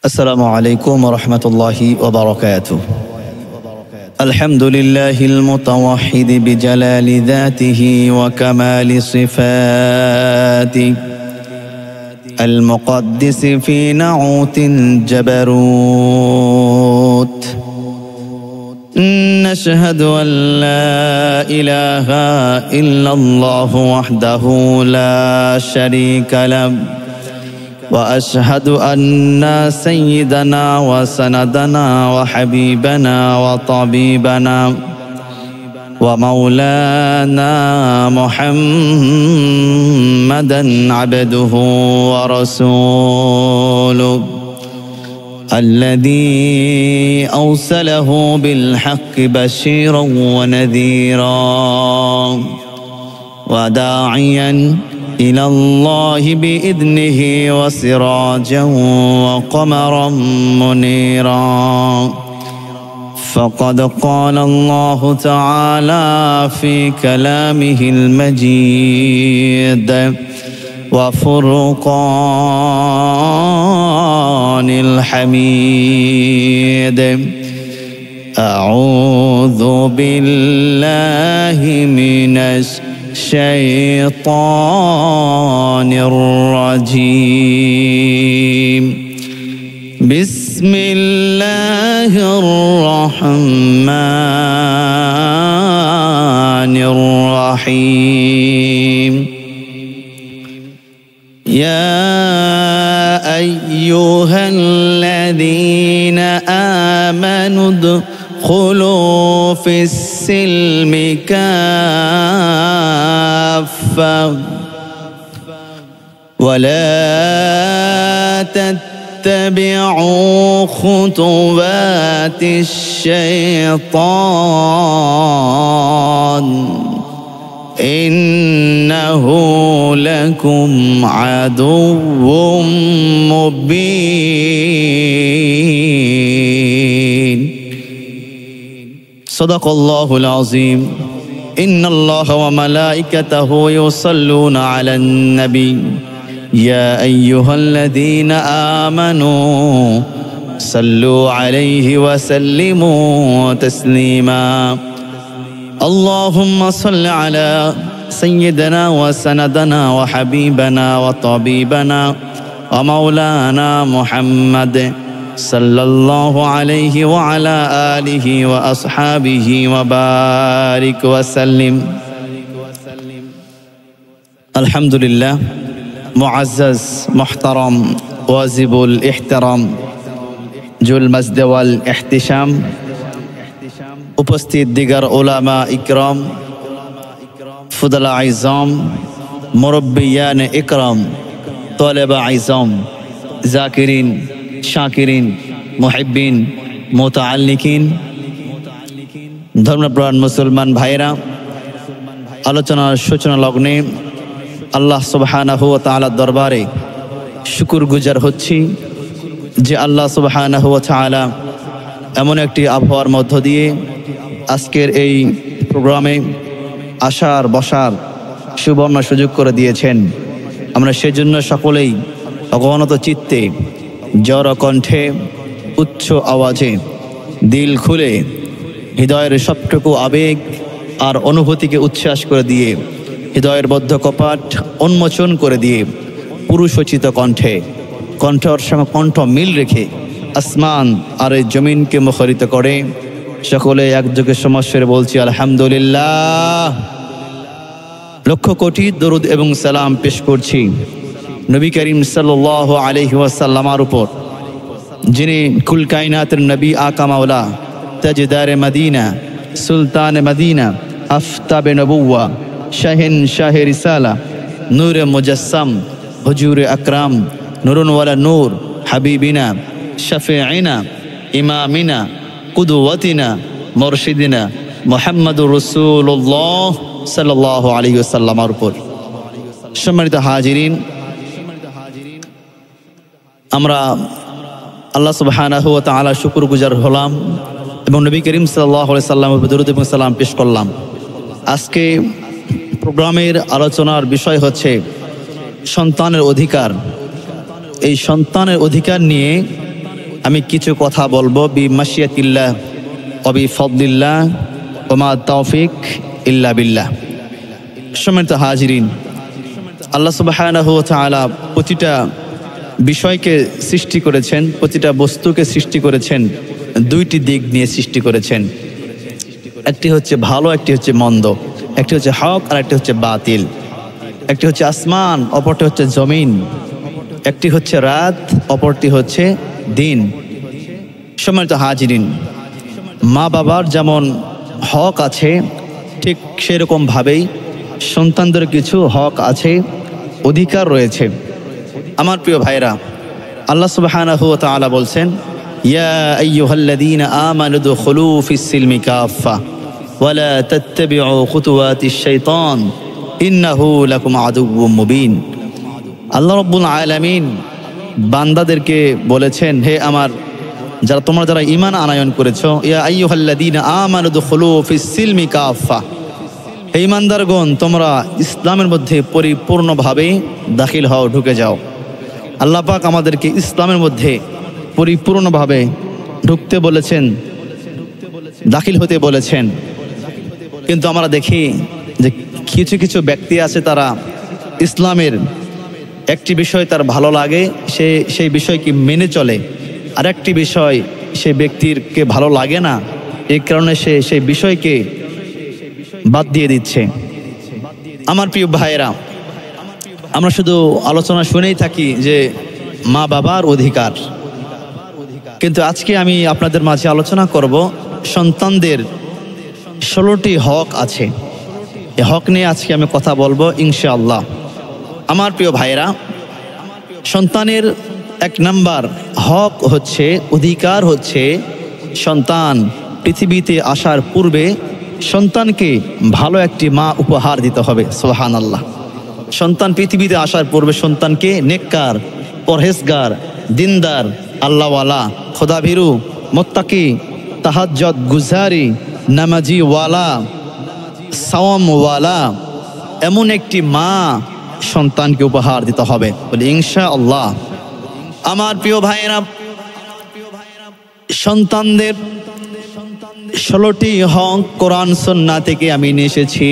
السلام عليكم ورحمة الله وبركاته. الحمد لله المتوحد بجلال ذاته وكمال صفاته، المقدس في نعوت الجبروت. نشهد أن لا إله إلا الله وحده لا شريك له، وأشهد أن سيدنا وسندنا وحبيبنا وطبيبنا ومولانا محمدا عبده ورسوله، الذي أرسله بالحق بشيرا ونذيرا وداعيا إلى الله بإذنه وسراجا وقمرا منيرا. فقد قال الله تعالى في كلامه المجيد وفرقان الحميد: أعوذ بالله من الشيطان الرجيم. بسم الله الرحمن الرحيم. يا أيها الذين آمنوا ادخلوا في السلم كافة ولا تتبعوا خطوات الشيطان، إنه لكم عدو مبين. صدق الله العظيم. إن الله وملائكته يصلون على النبي يا أيها الذين آمنوا صلوا عليه وسلموا تسليما. اللهم صل على سيدنا وسندنا وحبيبنا وطبيبنا ومولانا محمد صلى الله عليه وعلى آله وأصحابه وبارك وسلم. الحمد لله. معزز محترم واجب الاحترام जुल मस्द वल इख्तिशाम, उपस्थित दिगर उलामा इकराम, फुदला आइज़ाम, मुरब्बियान इकराम, तलबा आइज़ाम, जाकिरीन, शाकिरीन, मुहिब्बीन, मुतअल्लिकीन, धर्मप्राण मुसलमान भाईरा, आलोचनार सूचना लग्ने আল্লাহ সুবহানাহু ওয়া তাআলার দরবারে শুকরগুজার হচ্ছি যে আল্লাহ সুবহানাহু ওয়া তাআলা এমন একটি আবহাওয়ার মধ্য দিয়ে আজকের এই প্রোগ্রামে আসার বসার সুবর্ণ সুযোগ করে দিয়েছেন। আমরা সেজন্য সকলেই অগণত চিত্তে জড় কণ্ঠে উচ্চ আওয়াজে দিল খুলে হৃদয়ের সবটুকু আবেগ আর অনুভূতিকে উচ্ছ্বাস করে দিয়ে হৃদয়ের বদ্ধ কপাট উন্মোচন করে দিয়ে পুরুষোচিত কণ্ঠে কণ্ঠর সঙ্গে কণ্ঠ মিল রেখে আসমান আর এই জমিনকে মুখরিত করে সকলে একযোগে সমস্যারে বলছি আলহামদুলিল্লাহ। লক্ষ কোটি দরুদ এবং সালাম পেশ করছি নবী করিম সাল্লাল্লাহু আলাইহি ওয়াসাল্লামের উপর, যিনি কুল কায়নাতের নবী আকা মাওলা তাজদার মদিনা সুলতান মদিনা আফতাবে নবুওয়া শাহিন শাহে রিসালা নূরে মুজাসসাম হুজুরে আকরাম নুরুন ওয়ালা নূর হাবিবিনা শাফিঈনা ইমামিনা কুদওয়াতিনা মুরশিদিনা মুহাম্মাদুর রাসূলুল্লাহ সাল্লাল্লাহু আলাইহি ওয়াসাল্লামের উপর। সম্মানিত হাজিরিন, আমরা আল্লাহ সুবহানাহু ওয়া তাআলা শুকরগুজার হলাম এবং নবী করিম সাল্লাল্লাহু আলাইহি সাল্লামের উপর দরুদ এবং সালাম পেশ করলাম। আজকে প্রোগ্রামের আলোচনার বিষয় হচ্ছে সন্তানের অধিকার। এই সন্তানের অধিকার নিয়ে আমি কিছু কথা বলবো বিমাশিয়াতিল্লাহ ওয়া বিফদলিল্লাহ ওয়া মা তাওফিক ইল্লা বিল্লাহ। সম্মানিত হাজিরিন, আল্লাহ সুবহানাহু ওয়া তাআলা প্রতিটা বিষয়কে সৃষ্টি করেছেন, প্রতিটা বস্তুকে সৃষ্টি করেছেন দুইটি দিক নিয়ে সৃষ্টি করেছেন। একটি হচ্ছে ভালো, একটি হচ্ছে মন্দ, একটি হচ্ছে হক আর একটি হচ্ছে বাতিল। একটি হচ্ছে আসমান, অপরটি হচ্ছে জমিন। একটি হচ্ছে রাত, অপরটি হচ্ছে দিন। সম্মানিত হাজিরিন, মা বাবার যেমন হক আছে ঠিক সেরকমভাবেই সন্তানদের কিছু হক আছে, অধিকার রয়েছে। আমার প্রিয় ভাইরা, আল্লাহ সুবহানাহু ওয়া তাআলা বলছেন, ইয়া আইয়ুহাল্লাযীনা আমানু দুখুলু ফিস-সিলমি কাফা ওয়া লা তাত্তাবিউ খুতুওয়াতিশ শাইতান ইন্নাহু লাকুম আদুউম মুবিন। আল্লাহ রাব্বুল আলামিন বান্দাদেরকে বলেছেন, হে আমার তোমরা যারা ঈমান আনয়ন করেছো, ইয়া আইয়ুহাল্লাযীনা আমানু দুখুলু ফিস-সিলমি কাফা, হে ঈমানদারগণ তোমরা ইসলামের মধ্যে পরিপূর্ণভাবে দাখিল হও, ঢুকে যাও। আল্লাহ পাক আমাদেরকে ইসলামের মধ্যে পরিপূর্ণভাবে ঢুকতে বলেছেন, দাখিল হতে বলেছেন। কিন্তু আমরা দেখি যে কিছু কিছু ব্যক্তি আছে, তারা ইসলামের একটি বিষয় তার ভালো লাগে, সে সেই বিষয়কে মেনে চলে, আর একটি বিষয় সেই ব্যক্তিরকে ভালো লাগে না, এই কারণে সে সেই বিষয়কে বাদ দিয়ে দিচ্ছে। আমার প্রিয় ভাইয়েরা, আমরা শুধু আলোচনা শুনেই থাকি যে মা বাবার অধিকার, কিন্তু আজকে আমি আপনাদের মাঝে আলোচনা করব সন্তানদের 16টি হক আছে। এই হক নিয়ে আজকে আমি কথা বলবো ইনশাআল্লাহ। আমার প্রিয় ভাইয়েরা, সন্তানের 1 নাম্বার হক হচ্ছে, অধিকার হচ্ছে, সন্তান পৃথিবীতে আসার পূর্বে সন্তানকে ভালো একটি মা উপহার দিতে হবে। সুবহানাল্লাহ। সন্তান পৃথিবীতে আসার পূর্বে সন্তানকে নেককার, পরহেজগার, দিনদার, আল্লাহওয়ালা, খোদাভীরু, মুত্তাকি, তাহাজ্জুদ গুজারি, নামাজি ওয়ালা, সাওয়ামওয়ালা এমন একটি মা সন্তানকে উপহার দিতে হবে, বলে ইনশাআল্লাহ। আমার প্রিয় ভাইয়েরা, সন্তানদের 16টি হক কোরআন সুন্নাহ থেকে আমি নিয়ে এসেছি।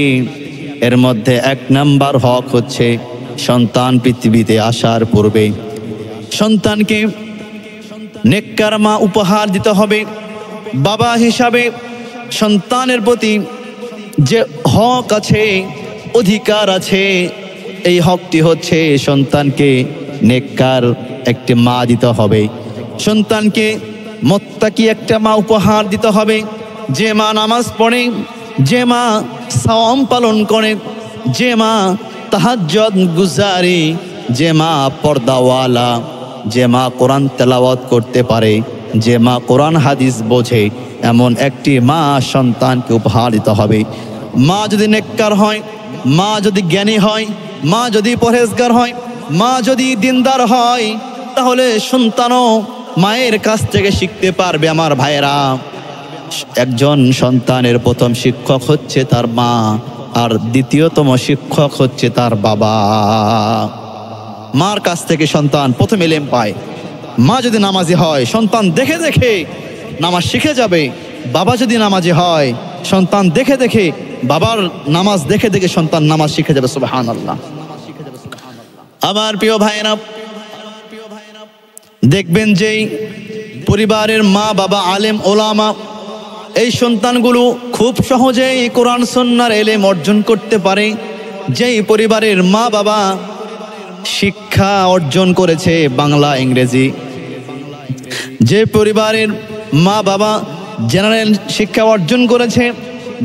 এর মধ্যে 1 নাম্বার হক হচ্ছে, সন্তান পৃথিবীতে আসার পূর্বে সন্তানকে নেককার মা উপহার দিতে হবে। বাবা হিসাবে সন্তানের প্রতি যে হক আছে, অধিকার আছে, এই হকটি হচ্ছে সন্তানকে নেককার একটি মা দিতে হবে। সন্তানকে মুত্তাকি একটা মা উপহার দিতে হবে, যে মা নামাজ পড়ে, যে মা সাওম পালন করে, যে মা তাহাজ্জুদ গুজারি, যে মা পর্দাওয়ালা, যে মা কোরআন তেলাওয়াত করতে পারে, যে মা কোরআন হাদিস বোঝে, এমন একটি মা সন্তানকে উপহার দিতে হবে। মা যদি নেককার হয়, মা যদি জ্ঞানী হয়, মা যদি পরহেজগার হয়, মা যদি দিনদার হয়, তাহলে সন্তানও মায়ের কাছ থেকে শিখতে পারবে। আমার ভাইয়েরা, একজন সন্তানের প্রথম শিক্ষক হচ্ছে তার মা, আর দ্বিতীয়তম শিক্ষক হচ্ছে তার বাবা। মার কাছ থেকে সন্তান প্রথম ইলম পায়। মা যদি নামাজি হয়, সন্তান দেখে দেখে নামাজ শিখে যাবে। বাবা যদি নামাজি হয়, সন্তান দেখে দেখে, বাবার নামাজ দেখে দেখে সন্তান নামাজ শিখে যাবে। সুবহানাল্লাহ। আমার প্রিয় ভাইয়েরা, দেখবেন যে পরিবারের মা বাবা আলেম ওলামা, এই সন্তানগুলো খুব সহজেই কোরআন সুন্নাহর ইলম অর্জন করতে পারে। যেই পরিবারের মা বাবা শিক্ষা অর্জন করেছে বাংলা ইংরেজি, যে পরিবারের মা বাবা জেনারেল শিক্ষা অর্জন করেছে,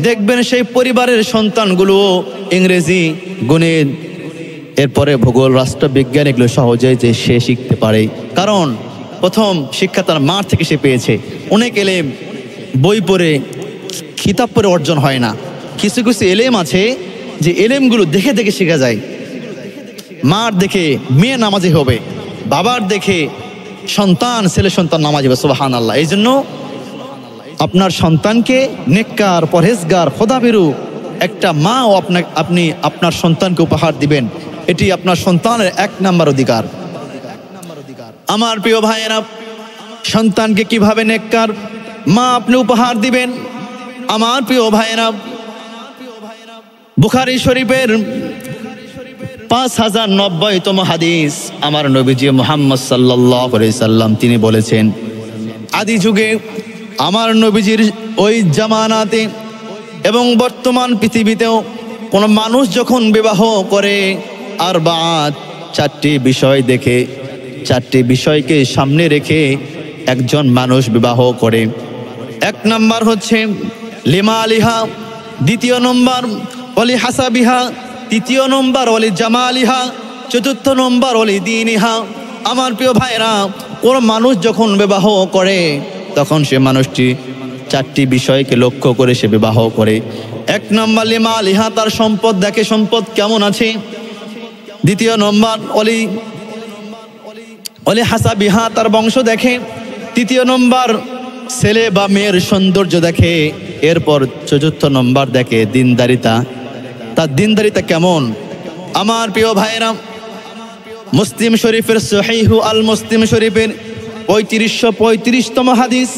দেখবেন সেই পরিবারের সন্তানগুলো ইংরেজি, গণিত, এরপরে ভূগোল, রাষ্ট্রবিজ্ঞান এগুলো সহজেই যে সে শিখতে পারে, কারণ প্রথম শিক্ষা তার মার থেকে সে পেয়েছে। অনেক এলেম বই পড়ে, কিতাব পড়ে অর্জন হয় না। কিছু কিছু এলেম আছে যে এলেমগুলো দেখে দেখে শেখা যায়। মার দেখে মেয়ে নামাজি হবে, বাবার দেখে সন্তান, ছেলে সন্তান নামাজি হবে। সুবহানাল্লাহ। এই জন্য আপনার সন্তানকে নেককার, পরহেজগার, খোদাভীরু একটা মা ও আপনি আপনার সন্তানকে উপহার দিবেন, এটি আপনার সন্তানের 1 নাম্বার অধিকার। আমার প্রিয় ভাইয়েরা, সন্তানকে কিভাবে নেককার মা আপনি উপহার দিবেন। আমার প্রিয় ভাইয়েরা, বুখারী শরীফের 5090তম হাদিস, আমার নবীজি মুহাম্মদ সাল্লাল্লাহু আলাইহি সাল্লাম তিনি বলেছেন, আদি যুগে আমার নবীজির ওই জামানাতে এবং বর্তমান পৃথিবীতেও কোনো মানুষ যখন বিবাহ করে আর বাদ চারটি বিষয় দেখে, চারটি বিষয়কে সামনে রেখে একজন মানুষ বিবাহ করে। এক নাম্বার হচ্ছে লিমা আলিহা, দ্বিতীয় নম্বর অলি হাসাবিহা, তৃতীয় নম্বর অলি জামালিহা, চতুর্থ নম্বর অলি দীনিহা। আমার প্রিয় ভাইরা, কোন মানুষ যখন বিবাহ করে তখন সে মানুষটি চারটি বিষয়কে লক্ষ্য করে সে বিবাহ করে। এক নম্বর লিমা আলিহা, তার সম্পদ দেখে, সম্পদ কেমন আছে। দ্বিতীয় নম্বর অলি হাসাবিহা, তার বংশ দেখে। তৃতীয় নম্বর ছেলে বা মেয়ের সৌন্দর্য দেখে। এরপর চতুর্থ নম্বর দেখে দিনদারিতা, তার দিনদারিতা কেমন। আমার প্রিয় ভাইরা, মুসলিম শরীফের সহিহু আল মুসলিম শরীফের 3535তম হাদিস,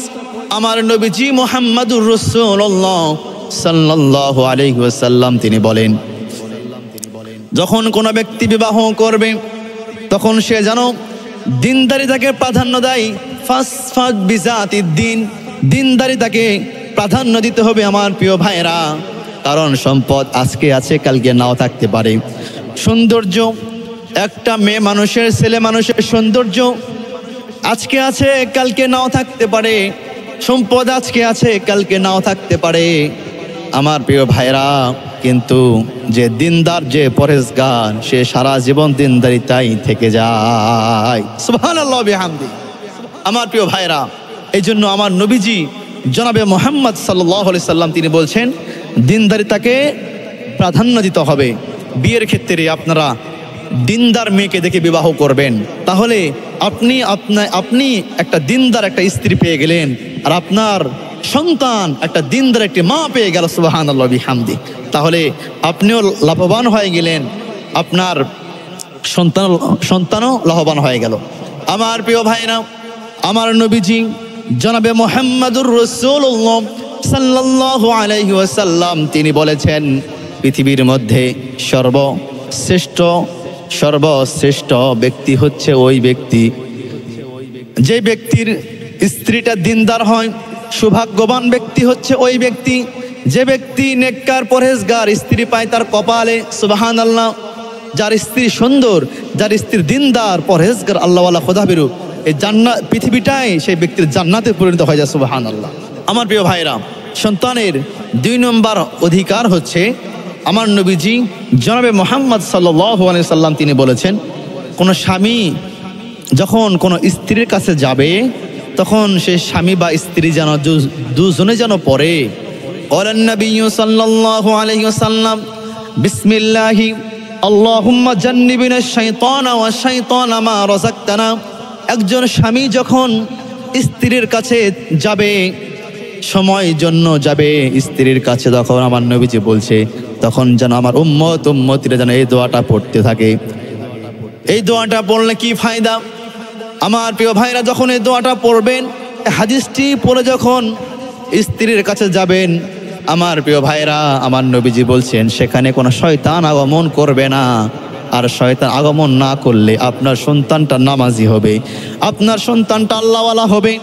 আমার নবীজি মুহাম্মাদুর রাসূলুল্লাহ সাল্লাল্লাহু আলাইহি ওয়াসাল্লাম তিনি বলেন, যখন কোনো ব্যক্তি বিবাহ করবে তখন সে যেন দিনদারিতাকে প্রাধান্য দেয়। ফাসফাদ বিজাতিদ দিন, দিনদারিতাকে প্রাধান্য দিতে হবে আমার প্রিয় ভাইরা। কারণ সম্পদ আজকে আছে, কালকে নাও থাকতে পারে। সৌন্দর্য, একটা মেয়ে মানুষের, ছেলে মানুষের সৌন্দর্য আজকে আছে, কালকে নাও থাকতে পারে। সম্পদ আজকে আছে, কালকে নাও থাকতে পারে আমার প্রিয় ভাইরা। কিন্তু যে দিনদার, যে পরেজগার, সে সারা জীবন দিনদারিতাই থেকে যায়। সুবহানাল্লাহ বিহামদি। আমার প্রিয় ভাইরা, এই জন্য আমার নবীজি জনাবে মুহাম্মদ সাল্লাল্লাহু আলাইহি সাল্লাম তিনি বলছেন, দিনদারিতাকে প্রাধান্য দিতে হবে। বিয়ের ক্ষেত্রে আপনারা দিনদার মেয়েকে দেখে বিবাহ করবেন, তাহলে আপনি একটা দিনদার একটা স্ত্রী পেয়ে গেলেন, আর আপনার সন্তান একটা দিনদার একটি মা পেয়ে গেল। সুবহানাল্লাহ বিহামদি। তাহলে আপনিও লাভবান হয়ে গেলেন, আপনার সন্তানও লাভবান হয়ে গেল। আমার প্রিয় ভাইরা, আমার নবীজি জনাবে মুহাম্মাদুর রাসূলুল্লাহ সাল্লাল্লাহু আলাইহি ওয়াসাল্লাম তিনি বলেছেন, পৃথিবীর মধ্যে সর্বশ্রেষ্ঠ ব্যক্তি হচ্ছে ওই ব্যক্তি যে ব্যক্তির স্ত্রীটা দিনদার হয়। সৌভাগ্যবান ব্যক্তি হচ্ছে ওই ব্যক্তি যে ব্যক্তি নেককার পরহেজগার স্ত্রী পায় তার কপালে। সুবহানাল্লাহ। যার স্ত্রী সুন্দর, যার স্ত্রী দিনদার পরহেজগার আল্লাহওয়ালা খোদাবিরু, এই জান্নাত পৃথিবীটাই সেই ব্যক্তির জান্নাতে পরিণত হয়ে যায়। সুবহানাল্লাহ। আমার প্রিয় ভাইরা, সন্তানের 2 নম্বর অধিকার হচ্ছে, আমার নবীজি জনাবে মুহাম্মদ সাল্লাল্লাহু আলাইহি সাল্লাম তিনি বলেছেন, কোন স্বামী যখন কোন স্ত্রীর কাছে যাবে তখন সে স্বামী বা স্ত্রী যেন দুজনে যেন পড়ে, ক্বালান নবী সাল্লাল্লাহু আলাইহি ওয়াসাল্লাম, বিসমিল্লাহি আল্লাহুম্মা জান্নিবিনাশ শাইতানা ওয়াশ শাইতানা মা রাযাকতানা। একজন স্বামী যখন স্ত্রীর কাছে যাবে, সময় জন্য যাবে স্ত্রীর কাছে, তখন আমার নবীজি বলছে, তখন যেন আমার উম্মতিরা যেন এই দোয়াটা পড়তে থাকে। এই দোয়াটা পড়লে কি ফায়দা? আমার প্রিয় ভাইরা, যখন এই দোয়াটা পড়বেন, হাদিসটি পড়ে যখন স্ত্রীর কাছে যাবেন, আমার প্রিয় ভাইরা, আমার নবীজি বলছেন সেখানে কোনো শয়তান আগমন করবে না। আর শয়তান আগমন না করলে আপনার সন্তানটা নামাজি হবে, আপনার সন্তানটা আল্লাহওয়ালা হবে,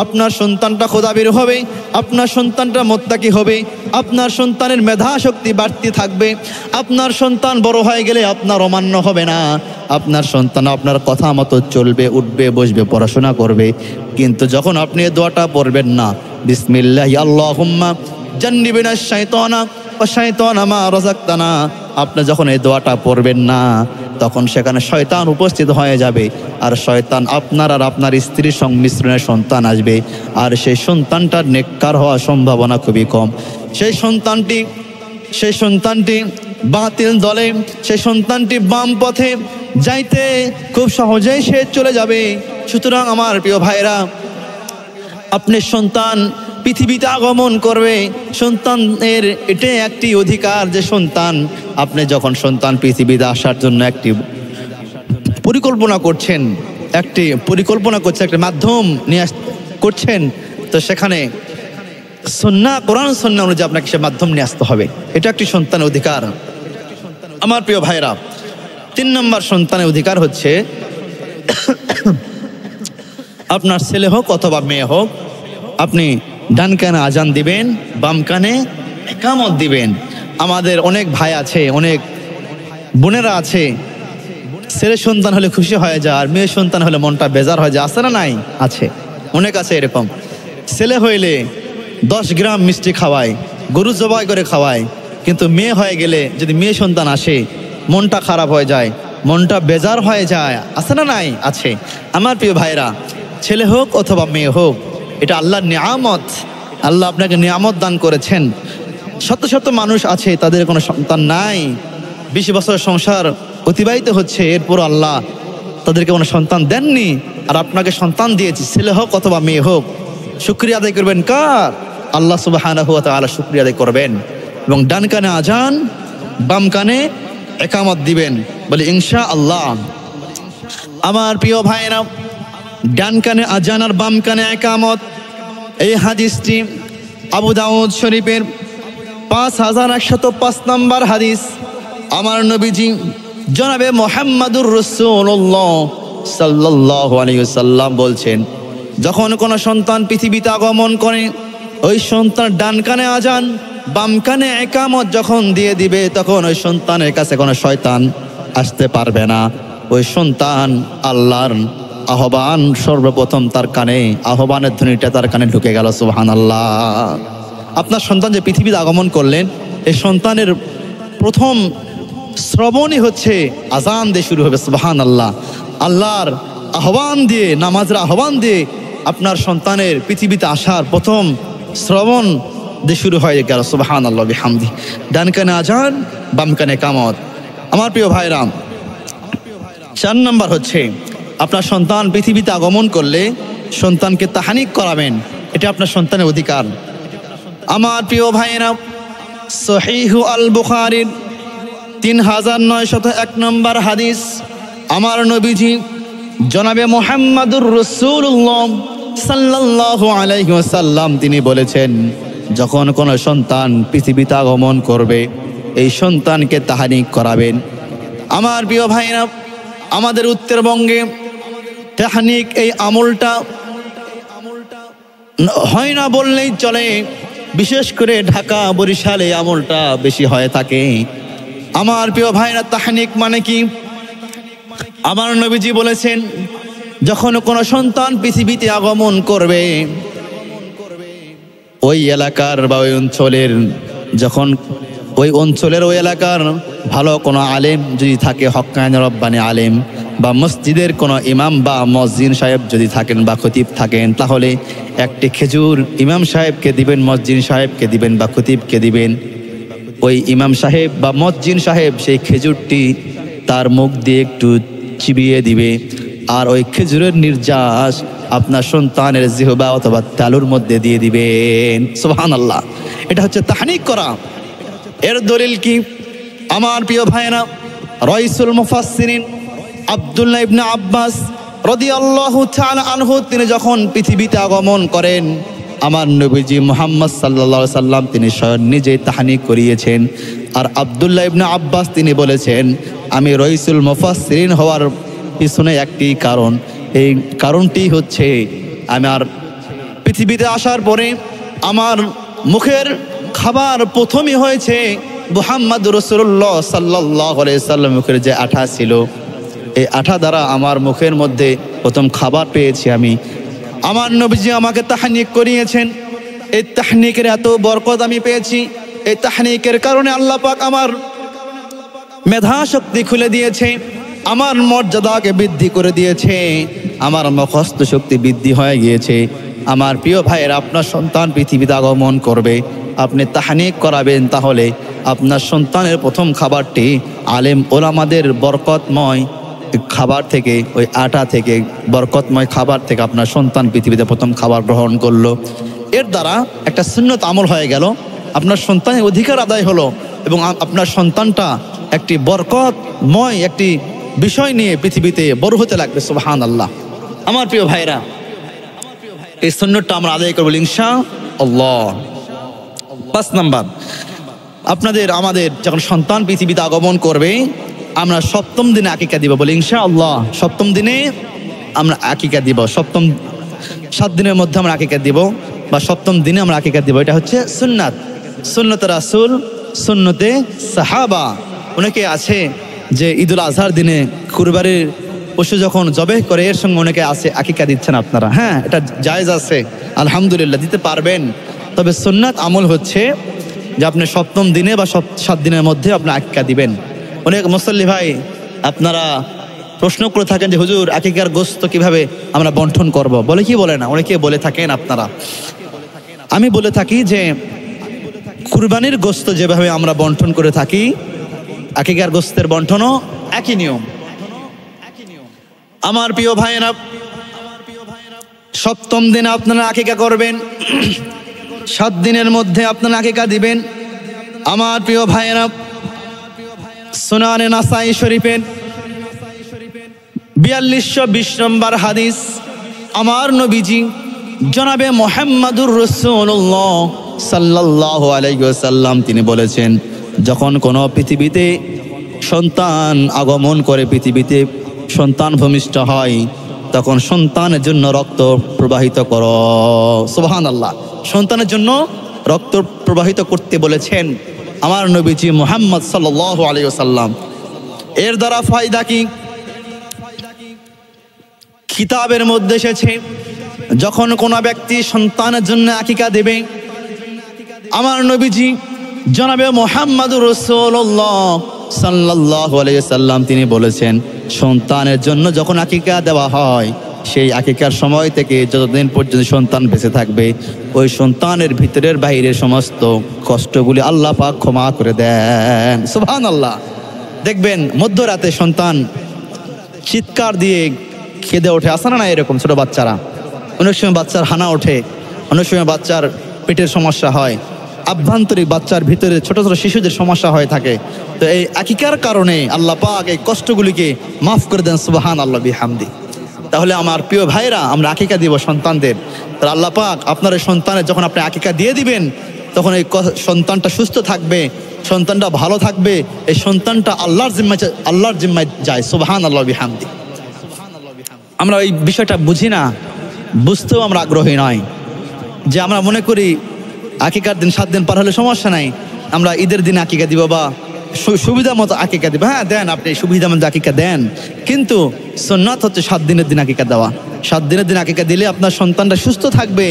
আপনার সন্তানটা খোদাবির হবে, আপনার সন্তানটা মুত্তাকি হবে, আপনার সন্তানের মেধা শক্তি বাড়তে থাকবে। আপনার সন্তান বড় হয়ে গেলে আপনার অমান্য হবে না, আপনার সন্তান আপনার কথা মতো চলবে, উঠবে, বসবে, পড়াশোনা করবে। কিন্তু যখন আপনি এই দোয়াটা পড়বেন না, বিসমিল্লাহি আল্লাহুম্মা জান্নিবিনাশ শাইতানা ওয়া শাইতানা মা রাযাকতানা, আপনি যখন এই দোয়াটা পড়বেন না, তখন সেখানে শয়তান উপস্থিত হয়ে যাবে। আর শয়তান আপনার আর আপনার স্ত্রীর সংমিশ্রণের সন্তান আসবে, আর সেই সন্তানটার নেককার হওয়ার সম্ভাবনা খুবই কম। সেই সন্তানটি বাতিল দলে, সেই সন্তানটি বাম পথে যাইতে খুব সহজেই সে চলে যাবে। সুতরাং আমার প্রিয় ভাইরা, আপনি সন্তান পৃথিবীতে আগমন করবে, সন্তানের এটাই একটি অধিকার যে সন্তান, আপনি যখন সন্তান পৃথিবীতে আসার জন্য একটি পরিকল্পনা করছেন, একটা মাধ্যম নিয়ে করছেন, তো সেখানে সুন্নাহ, কোরআন সুন্নাহ অনুযায়ী আপনাকে সে মাধ্যম নিয়ে আসতে হবে। এটা একটি সন্তানের অধিকার। আমার প্রিয় ভাইরা, 3 নম্বর সন্তানের অধিকার হচ্ছে আপনার ছেলে হোক অথবা মেয়ে হোক, আপনি ডান কানে আজান দিবেন, বাম কানে ইকামত দিবেন। আমাদের অনেক ভাই আছে, অনেক বোনেরা আছে, ছেলে সন্তান হলে খুশি হয়ে যায় আর মেয়ে সন্তান হলে মনটা বেজার হয়ে যায়। আছে না নাই? আছে, অনেক আছে এরকম। ছেলে হইলে 10 গ্রাম মিষ্টি খাওয়ায়, গরু জবাই করে খাওয়ায়, কিন্তু মেয়ে হয়ে গেলে যদি মেয়ে সন্তান আসে মনটা খারাপ হয়ে যায়, মনটা বেজার হয়ে যায়। আছে না নাই? আছে। আমার প্রিয় ভাইরা, ছেলে হোক অথবা মেয়ে হোক, এটা আল্লাহর নিয়ামত। আল্লাহ আপনাকে নিয়ামত দান করেছেন। শত শত মানুষ আছে তাদের কোনো সন্তান নাই, 20 বছর সংসার অতিবাহিত হচ্ছে, এরপর আল্লাহ তাদেরকে কোনো সন্তান দেননি, আর আপনাকে সন্তান দিয়েছি, ছেলে হোক অথবা মেয়ে হোক। শুকরিয়া আদায় করবেন কার? আল্লাহ সুবহানাহু ওয়া তাআলা শুকরিয়া আদায় করবেন, এবং ডান কানে আজান, বাম কানে ইকামত দিবেন, বলে ইনশাআল্লাহ। আমার প্রিয় ভাইরা, ডান কানে আজান আর বাম কানে ইকামত, এই হাদিসটি আবু দাউদ শরীফের 5105 নম্বর হাদিস। আমার নবীজি জনাবে মুহাম্মাদুর রাসূলুল্লাহ সাল্লাল্লাহু আলাইহি ওয়াসাল্লাম বলছেন, যখন কোনো সন্তান পৃথিবীতে আগমন করে, ওই সন্তান ডান কানে আজান, বাম কানে ইকামত যখন দিয়ে দিবে, তখন ওই সন্তানের কাছে কোনো শয়তান আসতে পারবে না। ওই সন্তান আল্লাহর আহ্বান সর্বপ্রথম তার কানে, আহ্বানের ধ্বনিটা তার কানে ঢুকে গেল। সুবহানাল্লাহ। আপনার সন্তান যে পৃথিবীতে আগমন করলেন, এই সন্তানের প্রথম শ্রবণই হচ্ছে আজান দিয়ে শুরু হবে। সুবহানাল্লাহ। আল্লাহর আহ্বান দিয়ে, নামাজের আহ্বান দিয়ে আপনার সন্তানের পৃথিবীতে আসার প্রথম শ্রবণ দিয়ে শুরু হয়ে গেল। সুবহানাল্লাহ বিহামদি। ডান কানে আজান, বাম কানে ইকামত। আমার প্রিয় ভাইরা, 4 নম্বর হচ্ছে আপনার সন্তান পৃথিবীতে আগমন করলে সন্তানকে তাহনিক করাবেন, এটা আপনার সন্তানের অধিকার। আমার প্রিয় ভাইরা, সহিহ আল বুখারীর 3901 নম্বর হাদিস। আমার নবীজি জনাবে মুহাম্মাদুর রাসূলুল্লাহ সাল্লাল্লাহু আলাইহি ওয়াসাল্লাম তিনি বলেছেন, যখন কোনো সন্তান পৃথিবীতে আগমন করবে, এই সন্তানকে তাহনিক করাবেন। আমার প্রিয় ভাইরা, আমাদের উত্তরবঙ্গে তাহনিক এই আমলটা হয় না বললেই চলে, বিশেষ করে ঢাকা, বরিশালে এই আমলটা বেশি হয়ে থাকে। আমার প্রিয় ভাইরা, তাহনিক মানে কি? আমার নবীজি বলেছেন, যখন কোনো সন্তান পৃথিবীতে আগমন করবে, ওই এলাকার বা ওই অঞ্চলের, যখন ওই অঞ্চলের ওই এলাকার ভালো কোনো আলেম যদি থাকে, হক্কানি রব্বানি আলেম, বা মসজিদের কোনো ইমাম বা মসজিদ সাহেব যদি থাকেন বা খতিব থাকেন, তাহলে একটি খেজুর ইমাম সাহেবকে দিবেন, মসজিদ সাহেবকে দিবেন বা খতিবকে দিবেন। ওই ইমাম সাহেব বা মসজিদ সাহেব সেই খেজুরটি তার মুখ দিয়ে একটু চিবিয়ে দিবে, আর ওই খেজুরের নির্যাস আপনার সন্তানের জিহবা অথবা তালুর মধ্যে দিয়ে দিবেন। সুবহানাল্লাহ। এটা হচ্ছে তাহনিক করা। এর দলিল কি? আমার প্রিয় ভাইরা, রাইসুল মুফাসসিরিন আব্দুল্লাহ ইবনে আব্বাস রাদিয়াল্লাহু তাআলা আনহু তিনি যখন পৃথিবীতে আগমন করেন, আমার নবীজি মুহাম্মদ সাল্লাল্লাহু আলাইহি সাল্লাম তিনি স্বয়ং নিজে তাহনিক করিয়েছেন। আর আব্দুল্লাহ ইবনে আব্বাস তিনি বলেছেন, আমি রাইসুল মুফাসসিরিন হওয়ার পিছনে একটি কারণ, এই কারণটি হচ্ছে আমার পৃথিবীতে আসার পরে আমার মুখের খাবার প্রথমই হয়েছে মুহাম্মদুর রাসূলুল্লাহ সাল্লাল্লাহু আলাইহি সাল্লাম মুখের যে আঠা ছিল, এই আঠা দ্বারা আমার মুখের মধ্যে প্রথম খাবার পেয়েছি আমি। আমার নবীজি আমাকে তাহনিক করিয়েছেন, এই তাহনিকের এত বরকত আমি পেয়েছি। এই তাহনিকের কারণে আল্লাহ পাক আমার মেধা শক্তি খুলে দিয়েছে, আমার মর্যাদাকে বৃদ্ধি করে দিয়েছে, আমার মুখস্থ শক্তি বৃদ্ধি হয়ে গিয়েছে। আমার প্রিয় ভাইয়ের, আপনার সন্তান পৃথিবীতে আগমন করবে, আপনি তাহনিক করাবেন, তাহলে আপনার সন্তানের প্রথম খাবারটি আলেম ওলামাদের বরকতময় খাবার থেকে, ওই আটা থেকে, বরকতময় খাবার থেকে আপনার সন্তান পৃথিবীতে প্রথম খাবার গ্রহণ করলো। এর দ্বারা একটা সুন্নত আমল হয়ে গেল, আপনার সন্তানের অধিকার আদায় হলো, এবং আপনার সন্তানটা একটি বরকতময় একটি বিষয় নিয়ে পৃথিবীতে বড় হতে লাগবে। সুবহানাল্লাহ। আমার প্রিয় ভাইরা, এই সুন্নতটা আমরা আদায় করবো ইনশাআল্লাহ। 5 নাম্বার, আমাদের যখন সন্তান পৃথিবীতে আগমন করবে আমরা 7ম দিনে আকিকা দিব, বলি ইনশাআল্লাহ। 7ম দিনে আমরা আকিকা দিব, 7 দিনের মধ্যে আমরা আকিকা দিব বা 7ম দিনে আমরা আকিকা দিব। এটা হচ্ছে সুন্নাত, সুন্নতে রাসূল, সুন্নতে সাহাবা। অনেকে আছে যে ঈদুল আজহার দিনে কুরবানির পশু যখন জবেহ করে এর সঙ্গে অনেকে আছে আকিকা দিচ্ছেন আপনারা। হ্যাঁ, এটা জায়েজ আছে, আলহামদুলিল্লাহ, দিতে পারবেন। তবে সুন্নাত আমল হচ্ছে যে আপনি 7ম দিনে বা 7 দিনের মধ্যে আপনি আকিকা দিবেন। অনেক মুসল্লি ভাই আপনারা প্রশ্ন করে থাকেন যে হুজুর আকিকার গোশত কিভাবে আমরা বন্টন করব, বলে কি বলে না, অনেকে বলে থাকেন আপনারা। আমি বলে থাকি যে কুরবানির গোশত যেভাবে আমরা বন্টন করে থাকি আকিকার গোশতের বন্টনও একই নিয়ম। আমার প্রিয় ভাইয়েরা, 7ম দিনে আপনারা আকিকা করবেন, 7 দিনের মধ্যে আপনারা আকিকা দিবেন। আমার প্রিয় ভাইয়েরা, সুনানে নাসাই শরীফের 4220 নম্বর হাদিস, আমার নবীজি জনাবে মুহাম্মাদুর রাসূলুল্লাহ সাল্লাল্লাহু আলাইহি ওয়াসাল্লাম তিনি বলেছেন, যখন কোনো পৃথিবীতে সন্তান আগমন করে, পৃথিবীতে সন্তান ভূমিষ্ঠ হয়, তখন সন্তানের জন্য রক্ত প্রবাহিত করো। সুবহানাল্লাহ, সন্তানের জন্য রক্ত প্রবাহিত করতে বলেছেন আমার নবীজি মুহাম্মদ সাল্লাল্লাহু আলাইহি ওয়াসাল্লাম। এর দ্বারা ফায়দা কি? কিতাবের মধ্যে এসেছে যখন কোনো ব্যক্তি সন্তানের জন্য আকিকা দেবে, আমার নবীজি জনাবে মুহাম্মাদুর রাসূলুল্লাহ সাল্লাল্লাহু আলাইহি ওয়াসাল্লাম তিনি বলেছেন, সন্তানের জন্য যখন আকিকা দেওয়া হয় সেই আকিকার সময় থেকে যতদিন পর্যন্ত সন্তান বেঁচে থাকবে ওই সন্তানের ভিতরের বাইরের সমস্ত কষ্টগুলি আল্লাহ পাক ক্ষমা করে দেন। সুবহানাল্লাহ। দেখবেন মধ্যরাতে সন্তান চিৎকার দিয়ে কেঁদে ওঠে, আসে না এরকম ছোট বাচ্চারা, অনেক সময় বাচ্চার হানা ওঠে, অনেক সময় বাচ্চার পেটের সমস্যা হয়, আভ্যন্তরিক বাচ্চার ভিতরে ছোট ছোট শিশুদের সমস্যা হয়ে থাকে। তো এই আকিকার কারণে আল্লাহ পাক এই কষ্টগুলিকে মাফ করে দেন, সুবহানাল্লাহ বিহামদি। তাহলে আমার প্রিয় ভাইরা, আমরা আকিকা দিব সন্তানদের, তাহলে আল্লাহ পাক আপনার এই সন্তানের যখন আপনি আকিকা দিয়ে দিবেন তখন এই সন্তানটা সুস্থ থাকবে, সন্তানটা ভালো থাকবে, এই সন্তানটা আল্লাহর জিম্মায় যায়। সুবহানাল্লাহ বিহামদি। আমরা এই বিষয়টা বুঝি না, বুঝতেও আমরা আগ্রহী নয়, যে আমরা মনে করি আকিকার দিন 7 দিন পার হলে সমস্যা নাই, আমরা ঈদের দিন আকিকা দিব বা সুবিধা মতো আকিকা দিব। হ্যাঁ দেন, আপনি সুবিধা মতো আকিকা দেন, কিন্তু সুন্নাত হচ্ছে 7 দিনের দিন আকিকা দেওয়া। 7 দিনের দিন আকিকা দিলে আপনার সন্তানটা সুস্থ থাকবে,